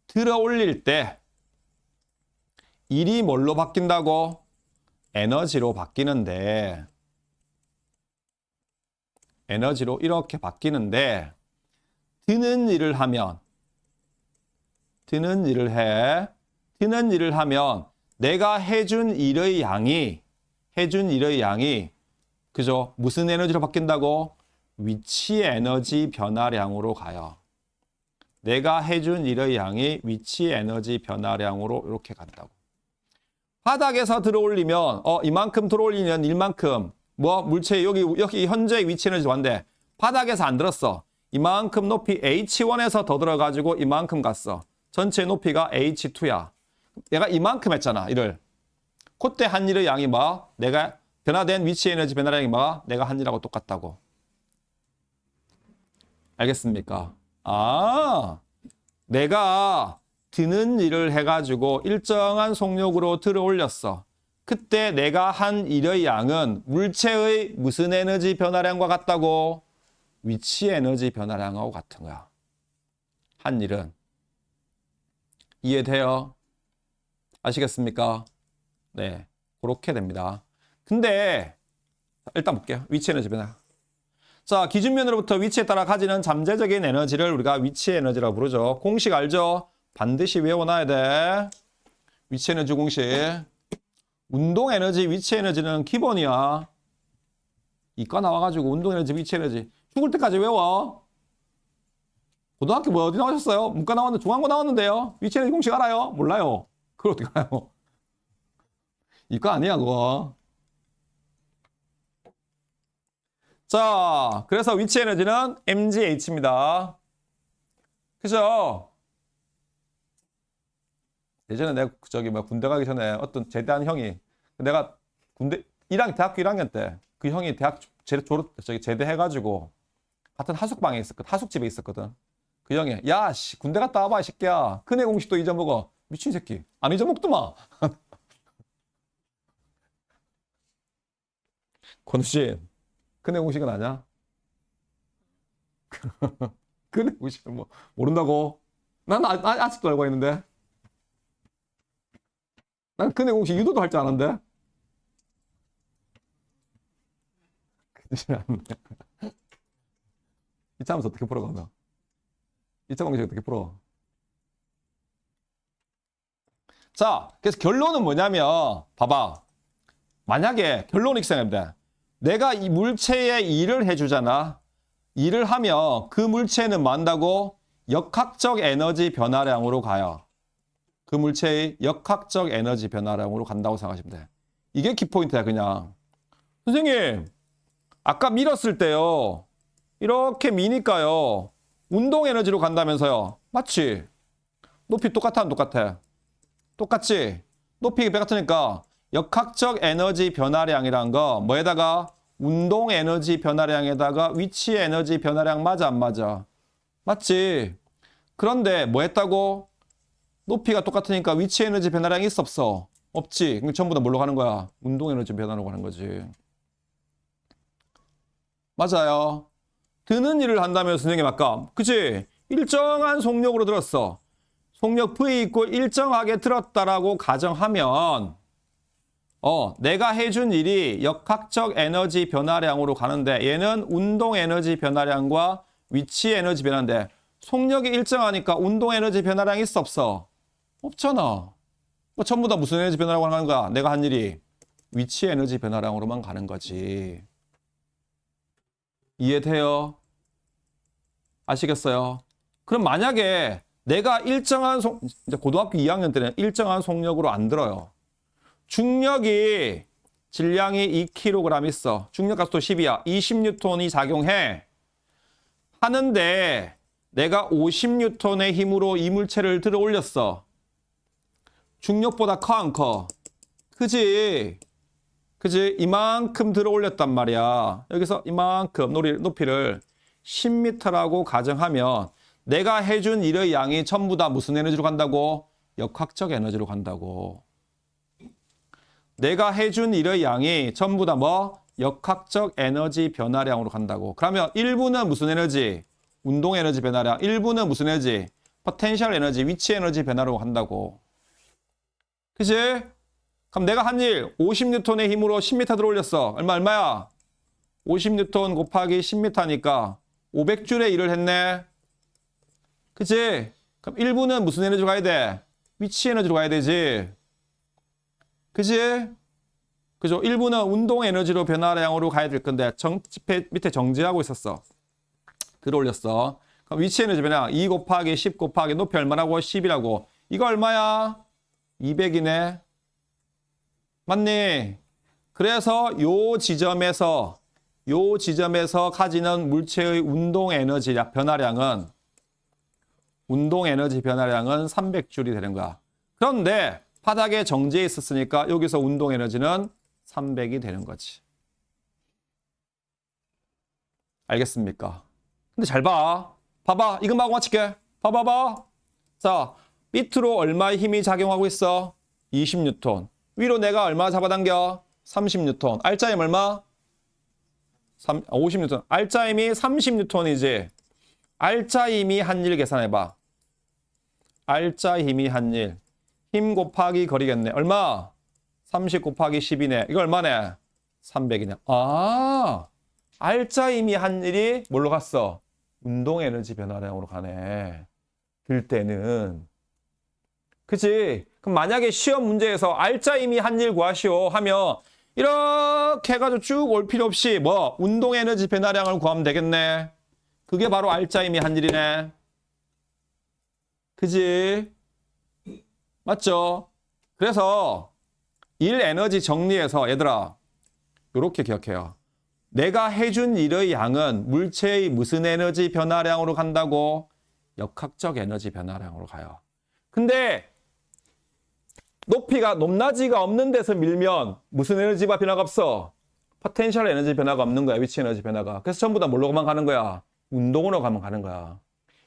들어 올릴 때 일이 뭘로 바뀐다고? 에너지로 바뀌는데 에너지로 이렇게 바뀌는데 드는 일을 하면 드는 일을 하면 내가 해준 일의 양이 그죠? 무슨 에너지로 바뀐다고? 위치 에너지 변화량으로 가요. 내가 해준 일의 양이 위치 에너지 변화량으로 이렇게 간다고. 바닥에서 들어올리면 이만큼 들어올리면 일만큼 물체 여기 현재 위치 에너지 왔는데 바닥에서 안 들었어. 이만큼 높이 H1에서 더 들어가지고 이만큼 갔어. 전체 높이가 H2야. 내가 이만큼 했잖아, 일을. 그때 한 일의 양이 뭐? 내가 변화된 위치 에너지 변화량이 뭐? 내가 한 일하고 똑같다고. 알겠습니까? 아, 내가 드는 일을 해가지고 일정한 속력으로 들어 올렸어. 그때 내가 한 일의 양은 물체의 무슨 에너지 변화량과 같다고? 위치 에너지 변화량하고 같은 거야. 한 일은. 이해돼요? 아시겠습니까? 네, 그렇게 됩니다. 근데 일단 볼게요. 위치 에너지 변화. 자, 기준면으로부터 위치에 따라 가지는 잠재적인 에너지를 우리가 위치 에너지라고 부르죠. 공식 알죠? 반드시 외워놔야 돼. 위치 에너지 공식. 운동 에너지, 위치 에너지는 기본이야. 이과 나와가지고 운동 에너지, 위치 에너지. 죽을 때까지 외워. 고등학교 뭐 어디 나오셨어요? 문과 나왔는데 중앙고 나왔는데요. 위치 에너지 공식 알아요? 몰라요. 그걸 어떻게 알아요? 이과 아니야, 그거. 자, 그래서 위치 에너지는 mgh입니다. 그죠? 예전에 내가 군대 가기 전에 어떤 제대한 형이 내가 군대 대학교 1학년 때 그 형이 대학 제대해가지고 같은 하숙방에 있었거든. 하숙집에 있었거든. 그 형이 야, 씨, 군대 갔다 와봐, 이 새끼야. 근해 공식도 잊어먹어. 미친 새끼. 안 잊어먹더만. 권우씨, 근해 공식은 아냐? 근해 공식은 뭐 모른다고? 난 아직도 알고 있는데. 난 근해 공식 유도도 할 줄 아는데. 그지 않네. 이차 하면서 어떻게 풀어, 그러면? 이차 공식 어떻게 풀어? 자, 그래서 결론은 뭐냐면, 봐봐. 만약에 결론이 생깁니다. 내가 이 물체에 일을 해주잖아. 일을 하면 그 물체는 만다고 역학적 에너지 변화량으로 가요. 그 물체의 역학적 에너지 변화량으로 간다고 생각하시면 돼. 이게 키포인트야, 그냥. 선생님, 아까 밀었을 때요. 이렇게 미니까요. 운동 에너지로 간다면서요. 맞지? 높이 똑같아, 안 똑같아? 똑같지? 높이가 같으니까 역학적 에너지 변화량이란 거 뭐에다가 운동 에너지 변화량에다가 위치 에너지 변화량 맞아, 안 맞아? 맞지? 그런데 뭐 했다고? 높이가 똑같으니까 위치 에너지 변화량이 있어, 없어? 없지. 그럼 전부 다 뭘로 가는 거야? 운동 에너지 변화로 가는 거지. 맞아요. 드는 일을 한다면 선생님 아까 그치? 일정한 속력으로 들었어. 속력 V 있고 일정하게 들었다라고 가정하면 내가 해준 일이 역학적 에너지 변화량으로 가는데 얘는 운동 에너지 변화량과 위치 에너지 변화인데 속력이 일정하니까 운동 에너지 변화량이 있어, 없어? 없잖아. 뭐 전부 다 무슨 에너지 변화량으로 가는 거야? 내가 한 일이 위치 에너지 변화량으로만 가는 거지. 이해돼요? 아시겠어요? 그럼 만약에 내가 일정한 이제 고등학교 2학년 때는 일정한 속력으로 안 들어요. 중력이 질량이 2kg 있어. 중력 가속도 10이야. 20N이 작용해. 하는데 내가 50N의 힘으로 이 물체를 들어 올렸어. 중력보다 커, 안 커? 그지? 그지? 이만큼 들어 올렸단 말이야. 여기서 이만큼 높이를 10m라고 가정하면 내가 해준 일의 양이 전부 다 무슨 에너지로 간다고? 역학적 에너지로 간다고. 내가 해준 일의 양이 전부 다 뭐? 역학적 에너지 변화량으로 간다고. 그러면 1부는 무슨 에너지? 운동 에너지 변화량. 1부는 무슨 에너지? 포텐셜 에너지, 위치 에너지 변화로 간다고. 그치? 그럼 내가 한 일 50N의 힘으로 10m 들어 올렸어. 얼마야? 50N 곱하기 10m니까 500줄의 일을 했네. 그치? 그럼 1부는 무슨 에너지로 가야 돼? 위치 에너지로 가야 되지. 그치? 그죠? 1부는 운동 에너지로 변화량으로 가야 될 건데 밑에 정지하고 있었어. 들어 올렸어. 그럼 위치 에너지 변화 2 곱하기 10 곱하기 높이 얼마라고? 10이라고. 이거 얼마야? 200이네. 맞니? 그래서 요 지점에서 가지는 물체의 운동 에너지 변화량은 300줄이 되는 거야. 그런데 바닥에 정지해 있었으니까 여기서 운동 에너지는 300이 되는 거지. 알겠습니까? 근데 잘 봐. 봐봐. 이것만 하고 마칠게. 봐봐봐. 자, 밑으로 얼마의 힘이 작용하고 있어? 20뉴턴. 위로 내가 얼마 잡아당겨? 30뉴턴. 알짜 힘 얼마? 50뉴턴. 알짜 힘이 30뉴턴이지. 알짜 힘이 한 일 계산해봐. 알짜 힘이 한 일. 힘 곱하기 거리겠네. 얼마? 30 곱하기 10이네. 이거 얼마네? 300이네. 아, 알짜 힘이 한 일이 뭘로 갔어? 운동 에너지 변화량으로 가네. 들 때는. 그치? 그럼 만약에 시험 문제에서 알짜 힘이 한 일 구하시오 하면 이렇게 해가지고 쭉 올 필요 없이 뭐 운동 에너지 변화량을 구하면 되겠네. 그게 바로 알짜 힘이 한 일이네. 그지? 맞죠? 그래서 일 에너지 정리해서 얘들아 요렇게 기억해요. 내가 해준 일의 양은 물체의 무슨 에너지 변화량으로 간다고? 역학적 에너지 변화량으로 가요. 근데 높이가 높낮이가 없는 데서 밀면 무슨 에너지가 변화가 없어? 포텐셜 에너지 변화가 없는 거야. 위치 에너지 변화가. 그래서 전부 다 뭘로만 가는 거야? 운동으로 가면 가는 거야.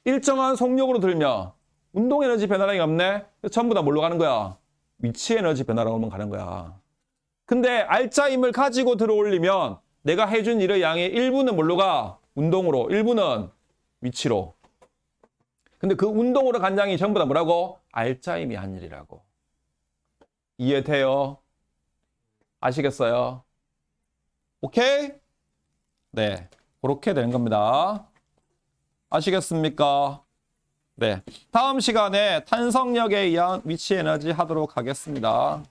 일정한 속력으로 들면 운동 에너지 변화량이 없네? 그래서 전부 다 뭘로 가는 거야? 위치 에너지 변화량으로만 가는 거야. 근데 알짜 힘을 가지고 들어올리면 내가 해준 일의 양의 일부는 뭘로 가? 운동으로. 일부는 위치로. 근데 그 운동으로 간 양이 전부 다 뭐라고? 알짜 힘이 한 일이라고. 이해돼요? 아시겠어요? 오케이? 네. 그렇게 되는 겁니다. 아시겠습니까? 네. 다음 시간에 탄성력에 의한 위치 에너지 하도록 하겠습니다.